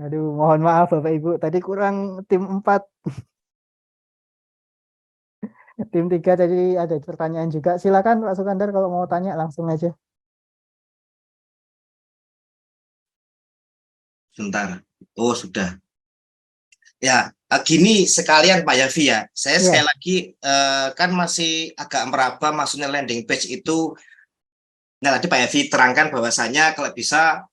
A: Aduh, mohon maaf Bapak Ibu, tadi kurang tim 4. Tim 3 tadi ada pertanyaan juga. Silakan Pak Sukandar kalau mau tanya langsung aja.
E: Sebentar. Oh, sudah. Ya, gini sekalian Pak Yafi ya. Saya
A: Iya.
E: sekali lagi kan masih agak meraba maksudnya landing page itu. Nah, tadi Pak Yafi terangkan bahwasanya kalau bisa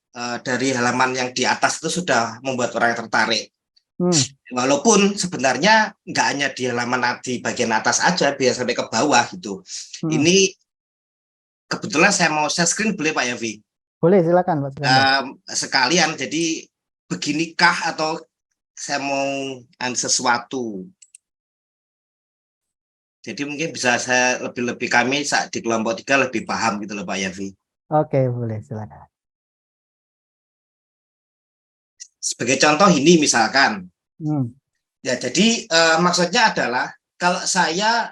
E: dari halaman yang di atas itu sudah membuat orang tertarik. Walaupun sebenarnya nggak hanya di halaman di bagian atas aja, biar sampai ke bawah gitu. Ini kebetulan saya mau share screen, boleh Pak Yafi?
A: Boleh, silakan Pak Sukandar.
E: Sekalian, jadi beginikah atau saya mau sesuatu. Jadi mungkin bisa saya lebih kami saat di kelompok 3 lebih paham gitu loh Pak Yafi.
A: Oke, boleh silakan.
E: Sebagai contoh ini misalkan, ya jadi maksudnya adalah kalau saya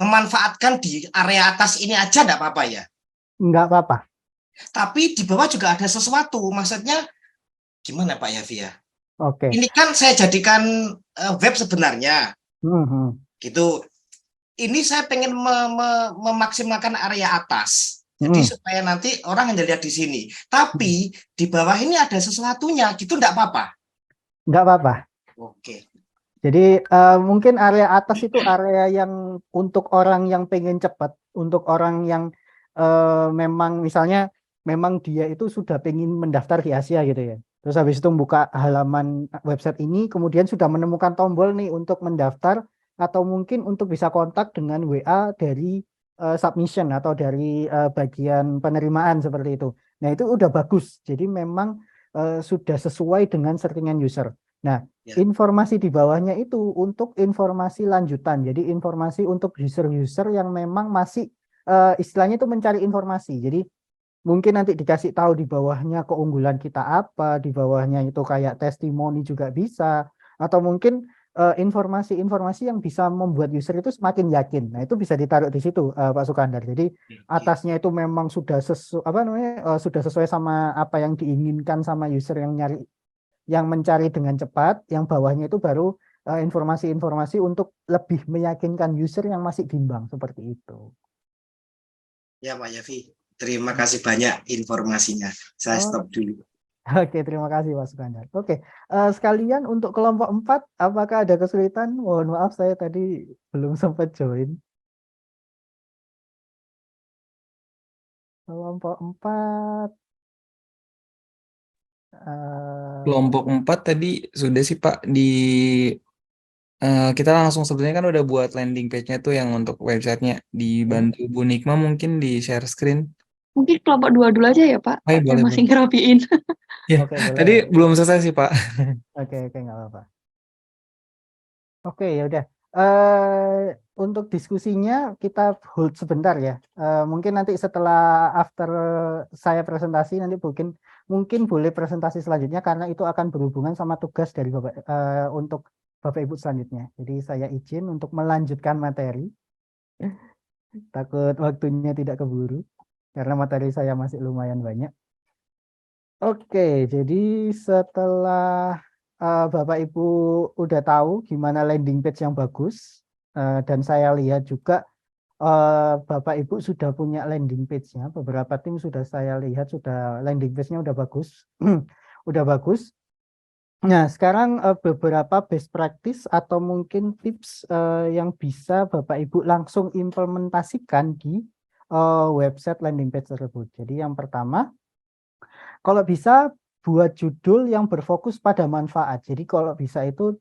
E: memanfaatkan di area atas ini aja enggak apa-apa ya?
A: Enggak apa-apa.
E: Tapi di bawah juga ada sesuatu, maksudnya gimana Pak Yafi ya?
A: Oke.
E: Ini kan saya jadikan web sebenarnya, gitu. Ini saya pengen memaksimalkan area atas. Jadi supaya nanti orang yang lihat di sini. Tapi di bawah ini ada sesuatunya, gitu enggak apa-apa?
A: Enggak apa-apa.
E: Oke.
A: Jadi mungkin area atas itu area yang untuk orang yang pengen cepat, untuk orang yang memang misalnya memang dia itu sudah pengen mendaftar di Asia gitu ya. Terus habis itu buka halaman website ini, kemudian sudah menemukan tombol nih untuk mendaftar atau mungkin untuk bisa kontak dengan WA dari submission atau dari bagian penerimaan seperti itu. Nah itu udah bagus. Jadi memang sudah sesuai dengan settingan user. Nah,
E: Ya.
A: informasi di bawahnya itu untuk informasi lanjutan. Jadi informasi untuk user-user yang memang masih istilahnya itu mencari informasi. Jadi mungkin nanti dikasih tahu di bawahnya keunggulan kita apa, di bawahnya itu kayak testimoni juga bisa, atau mungkin informasi-informasi yang bisa membuat user itu semakin yakin. Nah, itu bisa ditaruh di situ, Pak Sukandar. Jadi atasnya itu memang sudah sudah sesuai sama apa yang diinginkan sama user yang mencari dengan cepat, yang bawahnya itu baru informasi-informasi untuk lebih meyakinkan user yang masih bimbang seperti itu.
E: Ya Pak Yafi, terima kasih banyak informasinya. Saya stop dulu.
A: Oke, terima kasih Pak Sukandar. Oke, sekalian untuk kelompok 4, apakah ada kesulitan? Mohon maaf saya tadi belum sempat join. Kelompok 4.
F: Kelompok 4 tadi sudah sih Pak kita langsung sebenarnya kan udah buat landing page-nya tuh yang untuk websitenya dibantu Bu Nikma mungkin di share screen.
G: Mungkin kelompok 2 dulu aja ya Pak,
F: Oh, iya, boleh,
G: yang masih
F: boleh.
G: ngerapiin.
F: Ya,
A: Oke, boleh.
F: tadi belum selesai sih Pak.
A: Oke, nggak apa-apa. Oke, ya udah. Untuk diskusinya kita hold sebentar ya. Mungkin nanti setelah after saya presentasi nanti mungkin boleh presentasi selanjutnya karena itu akan berhubungan sama tugas dari Bapak untuk Bapak Ibu selanjutnya. Jadi saya izin untuk melanjutkan materi. Takut waktunya tidak keburu karena materi saya masih lumayan banyak. Oke, jadi setelah Bapak Ibu udah tahu gimana landing page yang bagus, dan saya lihat juga Bapak Ibu sudah punya landing page-nya. Beberapa tim sudah saya lihat sudah landing page-nya udah bagus, udah bagus. Nah, sekarang beberapa best practice atau mungkin tips yang bisa Bapak Ibu langsung implementasikan di website landing page tersebut. Jadi yang pertama, kalau bisa buat judul yang berfokus pada manfaat. Jadi kalau bisa itu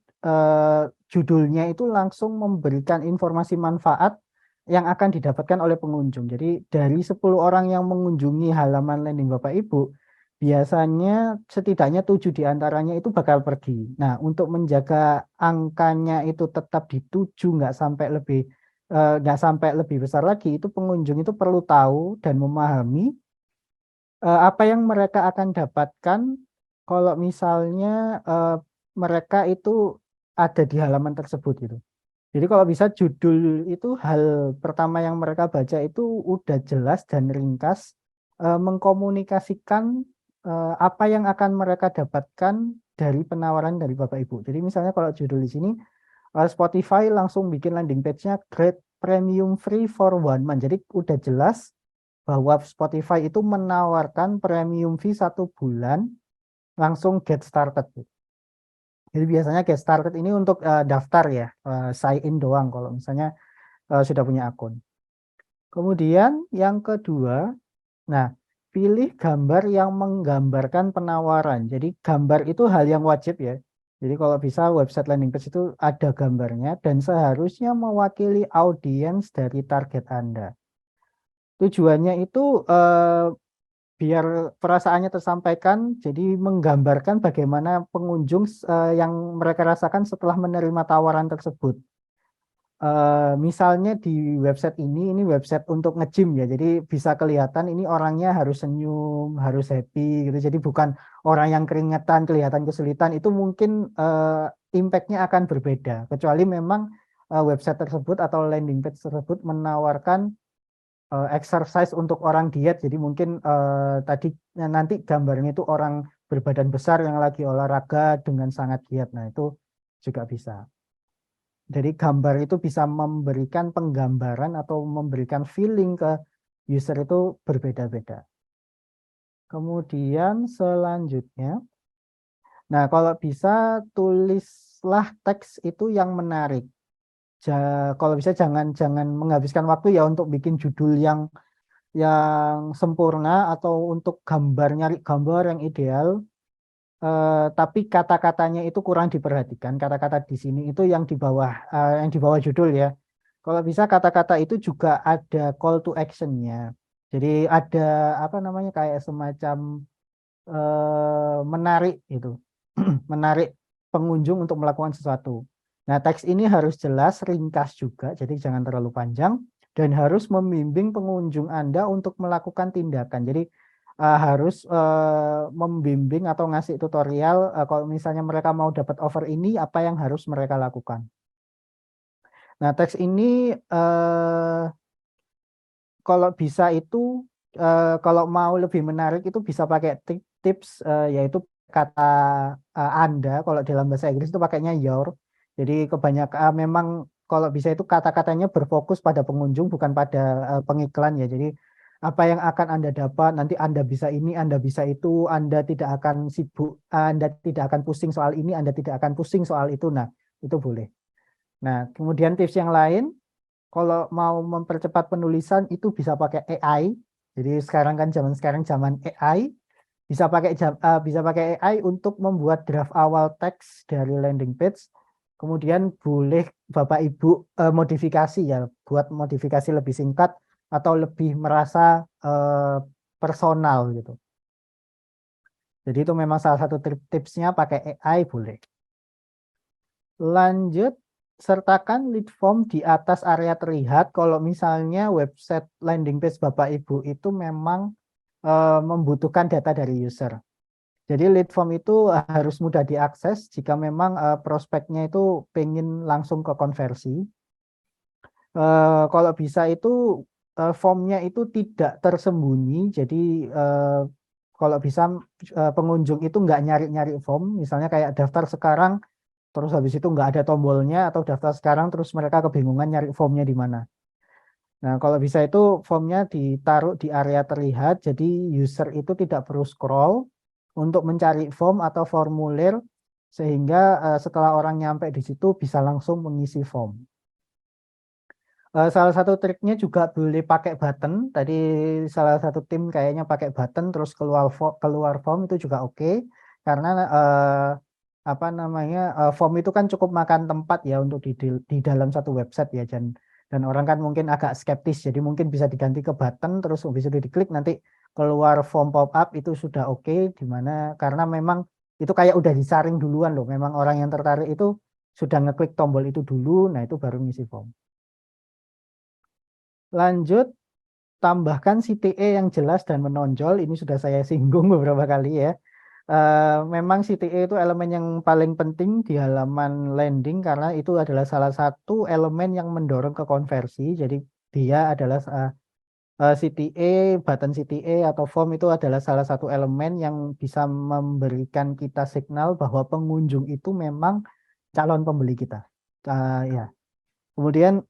A: judulnya itu langsung memberikan informasi manfaat yang akan didapatkan oleh pengunjung. Jadi dari 10 orang yang mengunjungi halaman landing Bapak Ibu, biasanya setidaknya 7 diantaranya itu bakal pergi. Nah, untuk menjaga angkanya itu tetap di 7, nggak sampai lebih besar lagi, itu pengunjung itu perlu tahu dan memahami apa yang mereka akan dapatkan kalau misalnya mereka itu ada di halaman tersebut gitu. Jadi kalau bisa judul itu hal pertama yang mereka baca itu udah jelas dan ringkas, mengkomunikasikan apa yang akan mereka dapatkan dari penawaran dari Bapak Ibu. Jadi misalnya kalau judul di sini Spotify langsung bikin landing page-nya Great Premium Free for 1 month. Jadi udah jelas bahwa Spotify itu menawarkan premium fee 1 bulan langsung get started. Jadi biasanya get started ini untuk daftar ya, sign in doang kalau misalnya sudah punya akun. Kemudian yang kedua, nah pilih gambar yang menggambarkan penawaran. Jadi gambar itu hal yang wajib ya. Jadi kalau bisa website landing page itu ada gambarnya dan seharusnya mewakili audiens dari target Anda. Tujuannya itu biar perasaannya tersampaikan, jadi menggambarkan bagaimana pengunjung yang mereka rasakan setelah menerima tawaran tersebut. Misalnya di website ini website untuk nge-gym ya, jadi bisa kelihatan ini orangnya harus senyum, harus happy gitu. Jadi bukan orang yang keringetan, kelihatan kesulitan, itu mungkin impact-nya akan berbeda. Kecuali memang website tersebut atau landing page tersebut menawarkan exercise untuk orang diet. Jadi mungkin tadi nanti gambarnya itu orang berbadan besar yang lagi olahraga dengan sangat giat. Nah, itu juga bisa. Jadi gambar itu bisa memberikan penggambaran atau memberikan feeling ke user itu berbeda-beda. Kemudian selanjutnya, nah kalau bisa tulis tulislah teks itu yang menarik. Kalau bisa jangan menghabiskan waktu ya untuk bikin judul yang sempurna atau untuk nyari gambar yang ideal. Tapi kata-katanya itu kurang diperhatikan. Kata-kata di sini itu yang di bawah judul ya. Kalau bisa kata-kata itu juga ada call to action-nya. Jadi ada apa namanya kayak semacam menarik itu, menarik pengunjung untuk melakukan sesuatu. Nah, teks ini harus jelas, ringkas juga, jadi jangan terlalu panjang dan harus membimbing pengunjung Anda untuk melakukan tindakan. Jadi harus membimbing atau ngasih tutorial kalau misalnya mereka mau dapat offer ini apa yang harus mereka lakukan. Nah, teks ini kalau bisa itu kalau mau lebih menarik itu bisa pakai tips yaitu kata Anda, kalau dalam bahasa Inggris itu pakainya your. Jadi kebanyakan memang kalau bisa itu kata-katanya berfokus pada pengunjung bukan pada pengiklan ya. Jadi apa yang akan Anda dapat, nanti Anda bisa ini, Anda bisa itu, Anda tidak akan sibuk, Anda tidak akan pusing soal ini, Anda tidak akan pusing soal itu. Nah, itu boleh. Nah, kemudian tips yang lain, kalau mau mempercepat penulisan itu bisa pakai AI. Jadi sekarang kan zaman AI, bisa pakai AI untuk membuat draft awal teks dari landing page. Kemudian boleh Bapak Ibu modifikasi ya, buat modifikasi lebih singkat atau lebih merasa personal gitu. Jadi itu memang salah satu tipsnya pakai AI boleh. Lanjut, sertakan lead form di atas area terlihat kalau misalnya website landing page Bapak Ibu itu memang membutuhkan data dari user. Jadi lead form itu harus mudah diakses jika memang prospeknya itu pengen langsung ke konversi. Kalau bisa itu formnya itu tidak tersembunyi, jadi kalau bisa pengunjung itu nggak nyari-nyari form, misalnya kayak daftar sekarang, terus habis itu nggak ada tombolnya, atau daftar sekarang terus mereka kebingungan nyari formnya di mana. Nah, kalau bisa itu formnya ditaruh di area terlihat, jadi user itu tidak perlu scroll untuk mencari form atau formulir, sehingga setelah orang nyampe di situ bisa langsung mengisi form. Salah satu triknya juga boleh pakai button. Tadi salah satu tim kayaknya pakai button terus keluar form itu juga oke. Karena apa namanya form itu kan cukup makan tempat ya untuk di dalam satu website ya, dan orang kan mungkin agak skeptis, jadi mungkin bisa diganti ke button terus habis itu diklik nanti keluar form pop up itu sudah oke, dimana karena memang itu kayak udah disaring duluan loh, memang orang yang tertarik itu sudah ngeklik tombol itu dulu, nah itu baru ngisi form. Lanjut, tambahkan CTA yang jelas dan menonjol. Ini sudah saya singgung beberapa kali ya. Memang CTA itu elemen yang paling penting di halaman landing karena itu adalah salah satu elemen yang mendorong ke konversi. Jadi dia adalah CTA, button CTA atau form itu adalah salah satu elemen yang bisa memberikan kita signal bahwa pengunjung itu memang calon pembeli kita. Ya. Kemudian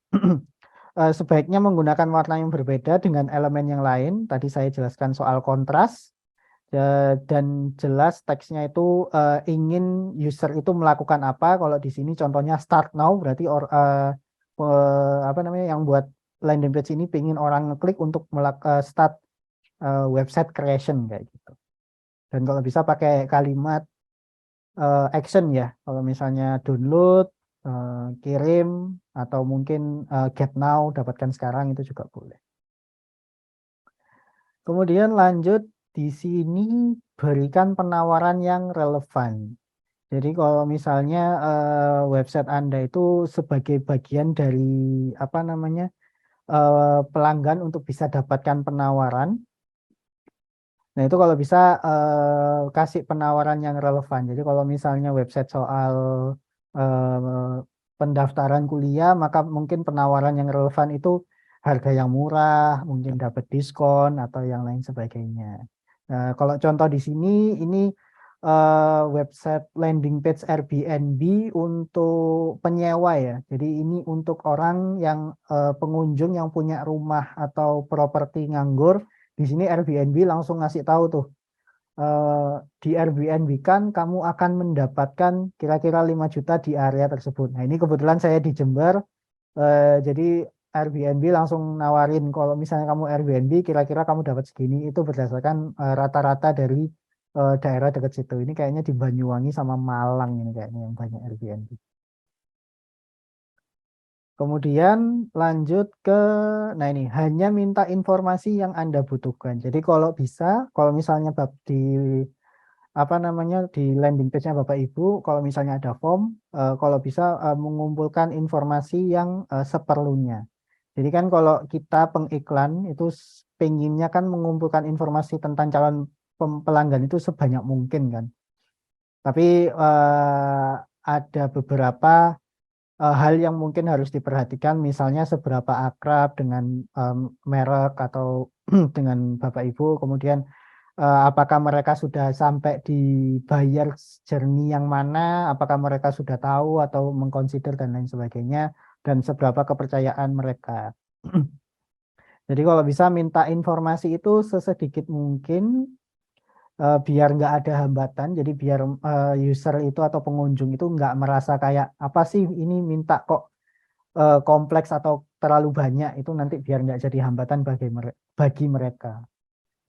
A: sebaiknya menggunakan warna yang berbeda dengan elemen yang lain. Tadi saya jelaskan soal kontras dan jelas teksnya itu ingin user itu melakukan apa. Kalau di sini contohnya start now berarti apa namanya yang buat landing page ini pengen orang ngeklik untuk start website creation kayak gitu. Dan kalau bisa pakai kalimat action ya. Kalau misalnya download, kirim, atau mungkin get now, dapatkan sekarang, itu juga boleh. Kemudian lanjut, di sini berikan penawaran yang relevan. Jadi kalau misalnya website Anda itu sebagai bagian dari apa namanya pelanggan untuk bisa dapatkan penawaran. Nah itu kalau bisa kasih penawaran yang relevan. Jadi kalau misalnya website soal pendaftaran kuliah, maka mungkin penawaran yang relevan itu harga yang murah, mungkin dapat diskon atau yang lain sebagainya. Nah, kalau contoh di sini ini website landing page Airbnb untuk penyewa ya. Jadi ini untuk orang yang pengunjung yang punya rumah atau properti nganggur. Di sini Airbnb langsung ngasih tahu tuh di Airbnb kan kamu akan mendapatkan kira-kira 5 juta di area tersebut. Nah, ini kebetulan saya di Jember, jadi Airbnb langsung nawarin kalau misalnya kamu Airbnb kira-kira kamu dapat segini, itu berdasarkan rata-rata dari daerah dekat situ. Ini kayaknya di Banyuwangi sama Malang ini kayaknya yang banyak Airbnb. Kemudian lanjut ke, nah ini hanya minta informasi yang Anda butuhkan. Jadi kalau bisa, kalau misalnya di landing page-nya Bapak Ibu, kalau misalnya ada form, kalau bisa mengumpulkan informasi yang seperlunya. Jadi kan kalau kita pengiklan itu pengennya kan mengumpulkan informasi tentang calon pelanggan itu sebanyak mungkin kan. Tapi ada beberapa hal yang mungkin harus diperhatikan, misalnya seberapa akrab dengan merek atau dengan Bapak Ibu, kemudian apakah mereka sudah sampai di buyer journey yang mana, apakah mereka sudah tahu atau mengconsider dan lain sebagainya, dan seberapa kepercayaan mereka. Jadi kalau bisa minta informasi itu sesedikit mungkin, biar nggak ada hambatan, jadi biar user itu atau pengunjung itu nggak merasa kayak apa sih ini minta kok kompleks atau terlalu banyak, itu nanti biar nggak jadi hambatan bagi mereka.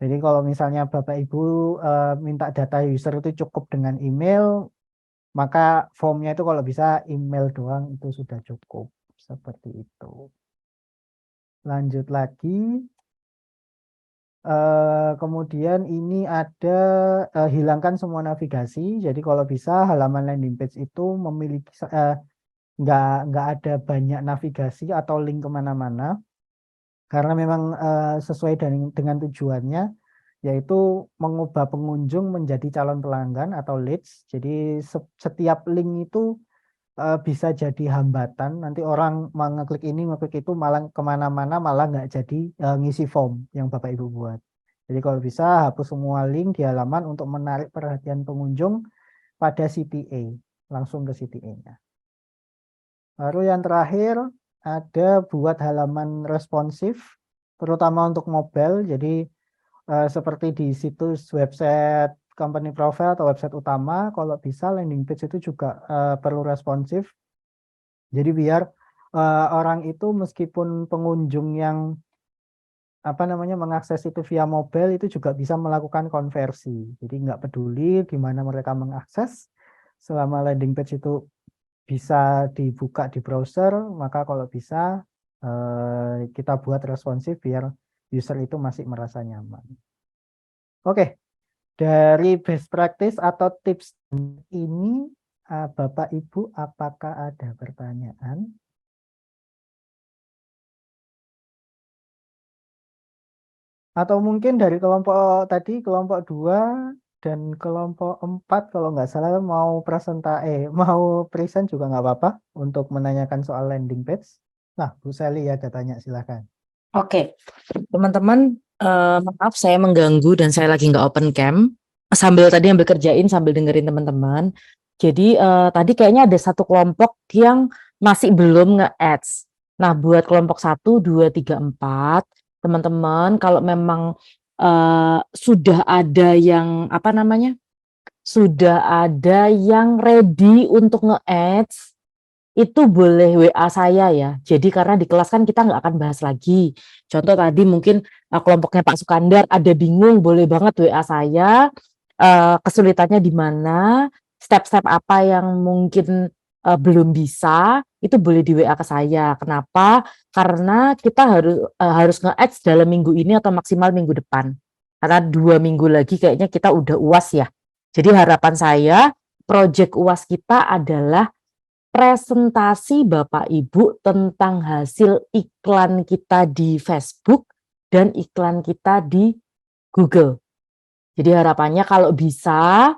A: Jadi kalau misalnya Bapak Ibu minta data user itu cukup dengan email, maka formnya itu kalau bisa email doang itu sudah cukup, seperti itu. Lanjut lagi. Kemudian ini ada hilangkan semua navigasi. Jadi kalau bisa halaman landing page itu memiliki nggak ada banyak navigasi atau link kemana-mana, karena memang sesuai dengan tujuannya, yaitu mengubah pengunjung menjadi calon pelanggan atau leads. Jadi setiap link itu bisa jadi hambatan, nanti orang mengeklik ini, ngeklik itu, malah kemana-mana, malah nggak jadi ngisi form yang Bapak Ibu buat. Jadi kalau bisa hapus semua link di halaman untuk menarik perhatian pengunjung pada CTA, langsung ke CTA-nya. Baru yang terakhir ada buat halaman responsif, terutama untuk mobile. Jadi seperti di situs website company profile atau website utama, kalau bisa landing page itu juga perlu responsif. Jadi biar orang itu meskipun pengunjung yang mengakses itu via mobile itu juga bisa melakukan konversi. Jadi nggak peduli gimana mereka mengakses, selama landing page itu bisa dibuka di browser, maka kalau bisa kita buat responsif biar user itu masih merasa nyaman. Oke. Dari best practice atau tips ini, Bapak Ibu, apakah ada pertanyaan? Atau mungkin dari kelompok tadi, kelompok 2 dan kelompok 4, kalau nggak salah mau mau present juga nggak apa-apa untuk menanyakan soal landing page. Nah, Bu Sally ada tanya, silakan.
H: Oke, teman-teman, maaf saya mengganggu dan saya lagi nggak open cam. Sambil kerjain sambil dengerin teman-teman. Jadi tadi kayaknya ada satu kelompok yang masih belum nge-ads. Nah, buat kelompok 1, 2, 3, 4, teman-teman kalau memang sudah ada yang sudah ada yang ready untuk nge-ads, itu boleh WA saya ya. Jadi karena di kelas kan kita nggak akan bahas lagi. Contoh tadi mungkin kelompoknya Pak Sukandar ada bingung, boleh banget WA saya. Kesulitannya di mana, step-step apa yang mungkin belum bisa, itu boleh di WA ke saya. Kenapa? Karena kita harus nge-ads dalam minggu ini atau maksimal minggu depan. Karena 2 minggu lagi kayaknya kita udah UAS ya. Jadi harapan saya, project UAS kita adalah presentasi Bapak Ibu tentang hasil iklan kita di Facebook dan iklan kita di Google. Jadi harapannya kalau bisa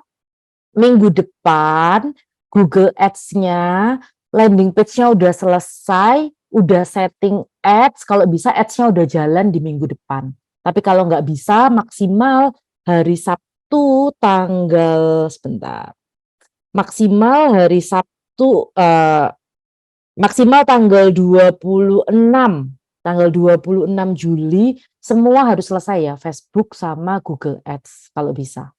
H: minggu depan Google Ads-nya, landing page-nya udah selesai, udah setting ads, kalau bisa ads-nya udah jalan di minggu depan. Tapi kalau nggak bisa, maksimal hari Sabtu maksimal tanggal 26 Juli semua harus selesai ya, Facebook sama Google Ads kalau bisa.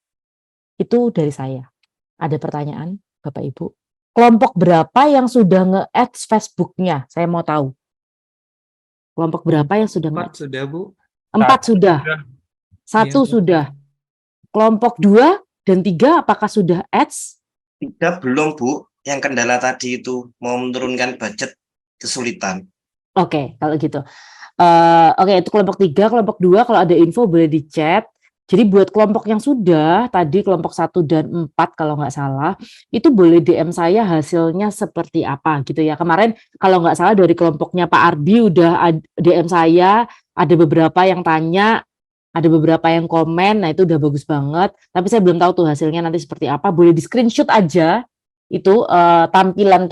H: Itu dari saya. Ada pertanyaan, Bapak Ibu? Kelompok berapa yang sudah nge-add Facebook-nya? Saya mau tahu. Kelompok berapa yang sudah
F: 4
H: nge-add?
F: sudah, Bu.
H: 4 sudah.
F: Iya,
H: 1
F: Bu.
H: sudah. Kelompok 2 dan 3 apakah sudah ads?
E: 3 belum, Bu. Yang kendala tadi itu mau menurunkan budget kesulitan.
H: Oke, kalau gitu. Oke, itu kelompok 3, kelompok 2 kalau ada info boleh di chat. Jadi buat kelompok yang sudah, tadi kelompok 1 dan 4 kalau nggak salah, itu boleh DM saya hasilnya seperti apa gitu ya. Kemarin kalau nggak salah dari kelompoknya Pak Ardi udah DM saya, ada beberapa yang tanya, ada beberapa yang komen, nah itu udah bagus banget. Tapi saya belum tahu tuh hasilnya nanti seperti apa. Boleh di screenshot aja itu tampilan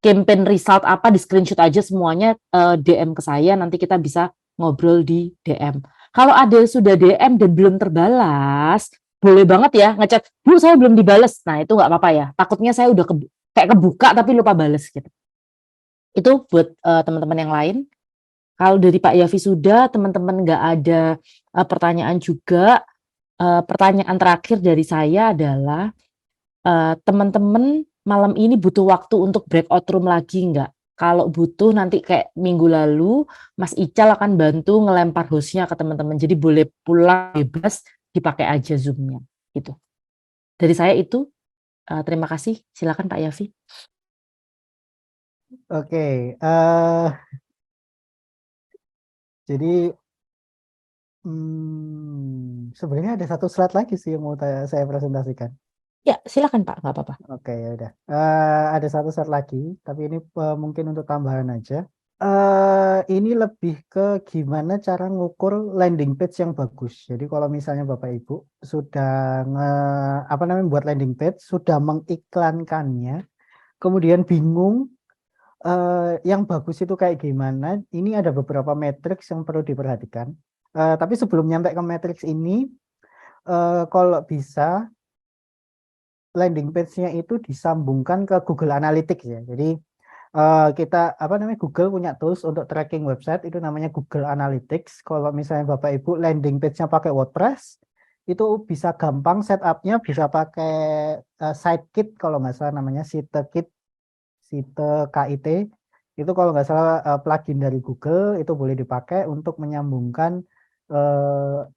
H: campaign result apa di screenshot aja semuanya, DM ke saya, nanti kita bisa ngobrol di DM. Kalau ada yang sudah DM dan belum terbalas, boleh banget ya ngechat, Bu saya belum dibales. Nah itu nggak apa-apa ya, takutnya saya udah kayak kebuka tapi lupa bales gitu. Itu buat teman-teman yang lain. Kalau dari Pak Yafi sudah, teman-teman nggak ada pertanyaan juga. Pertanyaan terakhir dari saya adalah, teman-teman malam ini butuh waktu untuk breakout room lagi nggak? Kalau butuh nanti kayak minggu lalu, Mas Ical akan bantu ngelempar hostnya ke teman-teman. Jadi boleh pulang bebas, dipakai aja Zoom-nya. Gitu. Dari saya itu, terima kasih. Silakan Pak Yafi.
A: Oke, jadi sebenarnya ada satu slide lagi sih yang mau saya presentasikan.
H: Ya, silakan Pak, nggak apa-apa.
A: Oke, ya udah. Ada satu slide lagi, tapi ini mungkin untuk tambahan aja. Ini lebih ke gimana cara ngukur landing page yang bagus. Jadi kalau misalnya Bapak Ibu sudah buat landing page, sudah mengiklankannya, kemudian bingung yang bagus itu kayak gimana, ini ada beberapa matriks yang perlu diperhatikan. Tapi sebelum nyampe ke matriks ini, kalau bisa landing page-nya itu disambungkan ke Google Analytics ya. Jadi kita Google punya tools untuk tracking website itu namanya Google Analytics. Kalau misalnya Bapak Ibu landing page-nya pakai WordPress, itu bisa gampang setup-nya, bisa pakai SiteKit kalau nggak salah namanya SiteKit, SiteKit. Itu kalau nggak salah plugin dari Google, itu boleh dipakai untuk menyambungkan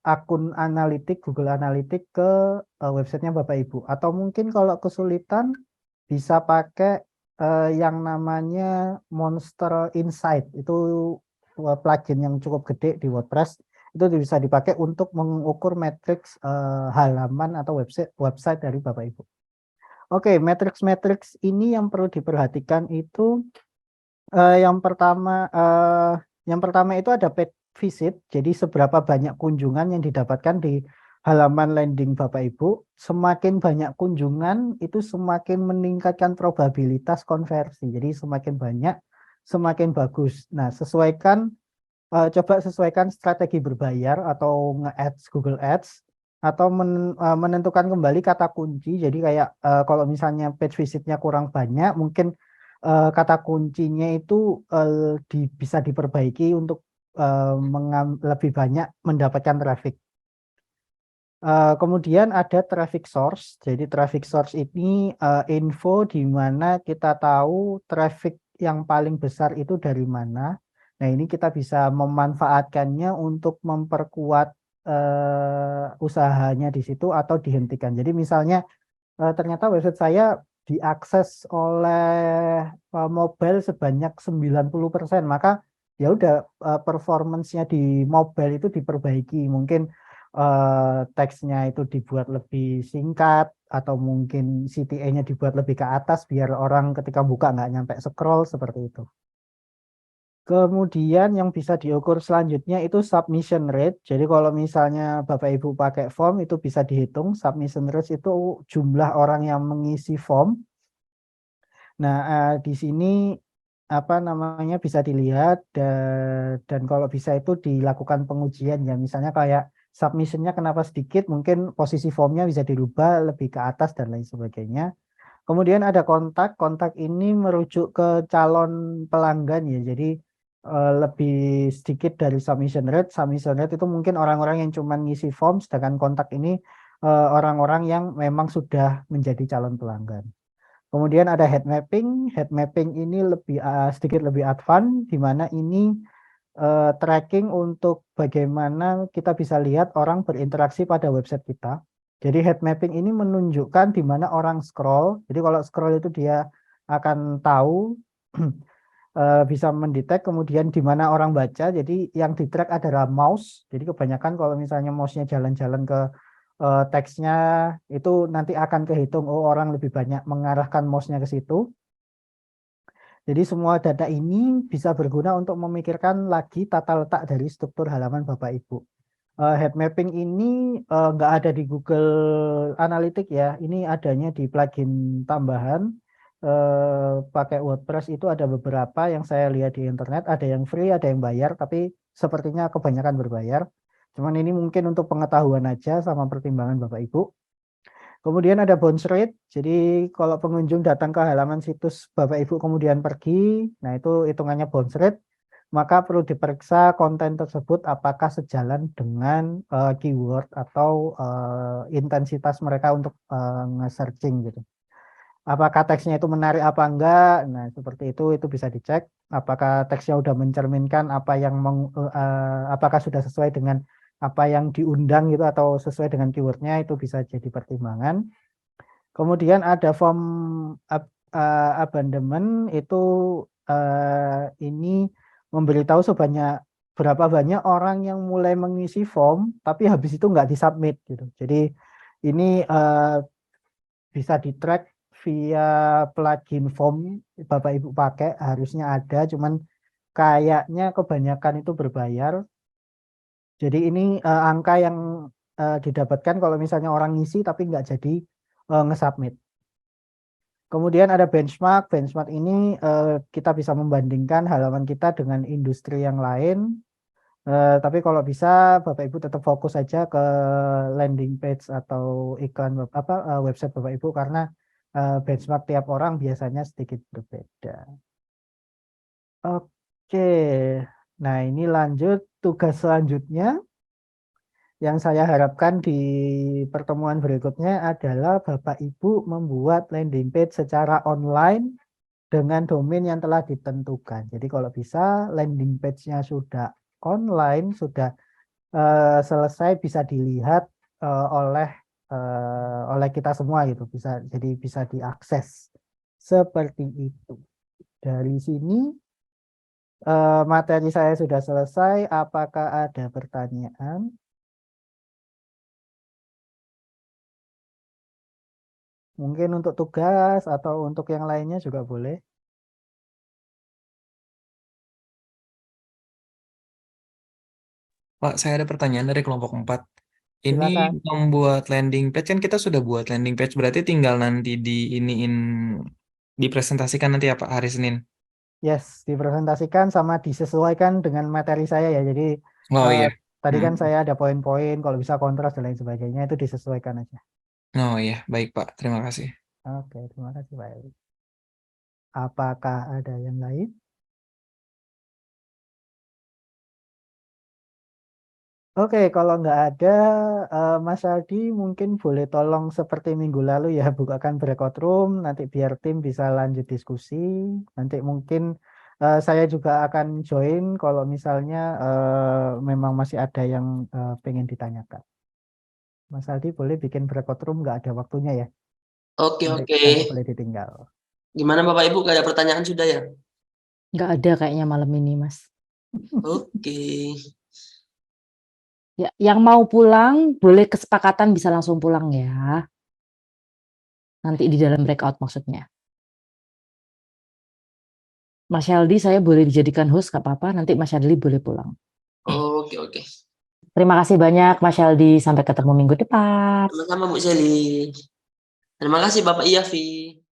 A: akun analitik Google Analytics ke websitenya Bapak Ibu. Atau mungkin kalau kesulitan bisa pakai yang namanya Monster Insight. Itu plugin yang cukup gede di WordPress. Itu bisa dipakai untuk mengukur matriks halaman atau website dari Bapak Ibu. Oke, matriks ini yang perlu diperhatikan itu yang pertama itu ada page visit. Jadi seberapa banyak kunjungan yang didapatkan di halaman landing Bapak Ibu. Semakin banyak kunjungan itu semakin meningkatkan probabilitas konversi. Jadi semakin banyak semakin bagus. Nah, coba sesuaikan strategi berbayar atau nge-ads Google Ads atau menentukan kembali kata kunci. Jadi kayak kalau misalnya page visitnya kurang banyak, mungkin kata kuncinya itu bisa diperbaiki untuk lebih banyak mendapatkan traffic. Kemudian ada traffic source. Jadi traffic source ini info di mana kita tahu traffic yang paling besar itu dari mana. Nah, ini kita bisa memanfaatkannya untuk memperkuat usahanya di situ atau dihentikan. Jadi misalnya ternyata website saya diakses oleh mobile sebanyak 90%, maka ya udah performance-nya di mobile itu diperbaiki. Mungkin teksnya itu dibuat lebih singkat atau mungkin CTA-nya dibuat lebih ke atas biar orang ketika buka nggak nyampe scroll seperti itu. Kemudian yang bisa diukur selanjutnya itu submission rate. Jadi kalau misalnya Bapak Ibu pakai form itu bisa dihitung. Submission rate itu jumlah orang yang mengisi form. Nah, di sini bisa dilihat dan kalau bisa itu dilakukan pengujian ya. Misalnya kayak submissionnya kenapa sedikit, mungkin posisi formnya bisa dirubah lebih ke atas dan lain sebagainya. Kemudian ada kontak ini merujuk ke calon pelanggan ya. Jadi lebih sedikit dari submission rate. Submission rate itu mungkin orang-orang yang cuma ngisi form, sedangkan kontak ini orang-orang yang memang sudah menjadi calon pelanggan. Kemudian ada head mapping. Head mapping ini sedikit lebih advance, di mana ini tracking untuk bagaimana kita bisa lihat orang berinteraksi pada website kita. Jadi head mapping ini menunjukkan di mana orang scroll. Jadi kalau scroll itu dia akan tahu bisa mendetek kemudian di mana orang baca. Jadi yang di track adalah mouse. Jadi kebanyakan kalau misalnya mouse-nya jalan-jalan ke teksnya itu nanti akan kehitung orang lebih banyak mengarahkan mouse-nya ke situ. Jadi semua data ini bisa berguna untuk memikirkan lagi tata letak dari struktur halaman Bapak Ibu. Head mapping ini nggak ada di Google Analytics ya, ini adanya di plugin tambahan. Pakai WordPress itu ada beberapa yang saya lihat di internet, ada yang free, ada yang bayar, tapi sepertinya kebanyakan berbayar. Cuman ini mungkin untuk pengetahuan aja sama pertimbangan Bapak Ibu. Kemudian ada bounce rate, jadi kalau pengunjung datang ke halaman situs Bapak Ibu kemudian pergi, nah itu hitungannya bounce rate, maka perlu diperiksa konten tersebut apakah sejalan dengan keyword atau intensitas mereka untuk nge-searching gitu. Apakah teksnya itu menarik apa enggak, nah seperti itu bisa dicek, apakah teksnya udah mencerminkan apa yang apakah sudah sesuai dengan apa yang diundang gitu atau sesuai dengan keywordnya, itu bisa jadi pertimbangan. Kemudian ada form abandonment, itu ini memberitahu berapa banyak orang yang mulai mengisi form tapi habis itu nggak disubmit gitu. Jadi ini bisa di track via plugin form Bapak Ibu pakai, harusnya ada, cuman kayaknya kebanyakan itu berbayar. Jadi ini angka yang didapatkan kalau misalnya orang ngisi tapi nggak jadi nge-submit. Kemudian ada benchmark. Benchmark ini kita bisa membandingkan halaman kita dengan industri yang lain. Tapi kalau bisa Bapak Ibu tetap fokus aja ke landing page atau iklan website Bapak Ibu, karena benchmark tiap orang biasanya sedikit berbeda. Oke. Nah, ini lanjut tugas selanjutnya. Yang saya harapkan di pertemuan berikutnya adalah Bapak Ibu membuat landing page secara online dengan domain yang telah ditentukan. Jadi kalau bisa landing page-nya sudah online, sudah selesai, bisa dilihat oleh kita semua gitu, jadi bisa diakses seperti itu. Dari sini materi saya sudah selesai. Apakah ada pertanyaan? Mungkin untuk tugas atau untuk yang lainnya juga boleh.
F: Pak, saya ada pertanyaan dari kelompok 4. Ini
A: Silakan.
F: membuat landing page, kan kita sudah buat landing page, berarti tinggal nanti dipresentasikan nanti ya Pak, hari Senin.
A: Yes, dipresentasikan sama disesuaikan dengan materi saya ya. Jadi
F: Oh iya.
A: tadi kan saya ada poin-poin, kalau bisa kontras dan lain sebagainya, itu disesuaikan aja.
F: Oh iya, baik Pak. Terima kasih.
A: Oke, terima kasih Pak Eli. Apakah ada yang lain? Oke, kalau nggak ada, Mas Aldi mungkin boleh tolong seperti minggu lalu ya, bukakan breakout room, nanti biar tim bisa lanjut diskusi. Nanti mungkin saya juga akan join kalau misalnya memang masih ada yang pengen ditanyakan. Mas Aldi boleh bikin breakout room, nggak ada waktunya ya,
B: Oke,
A: nanti
B: oke.
A: boleh ditinggal.
B: Gimana Bapak Ibu, gak ada pertanyaan sudah ya?
H: Nggak ada kayaknya malam ini, Mas.
B: Oke.
H: Ya, yang mau pulang boleh kesepakatan bisa langsung pulang ya. Nanti di dalam breakout maksudnya. Mas Yaldi, saya boleh dijadikan host, nggak apa-apa. Nanti Mas Yaldi boleh pulang.
B: Oke, oke.
H: Terima kasih banyak Mas Yaldi. Sampai ketemu minggu depan.
B: Sama-sama Bu Seli. Terima kasih Bapak Iyafi.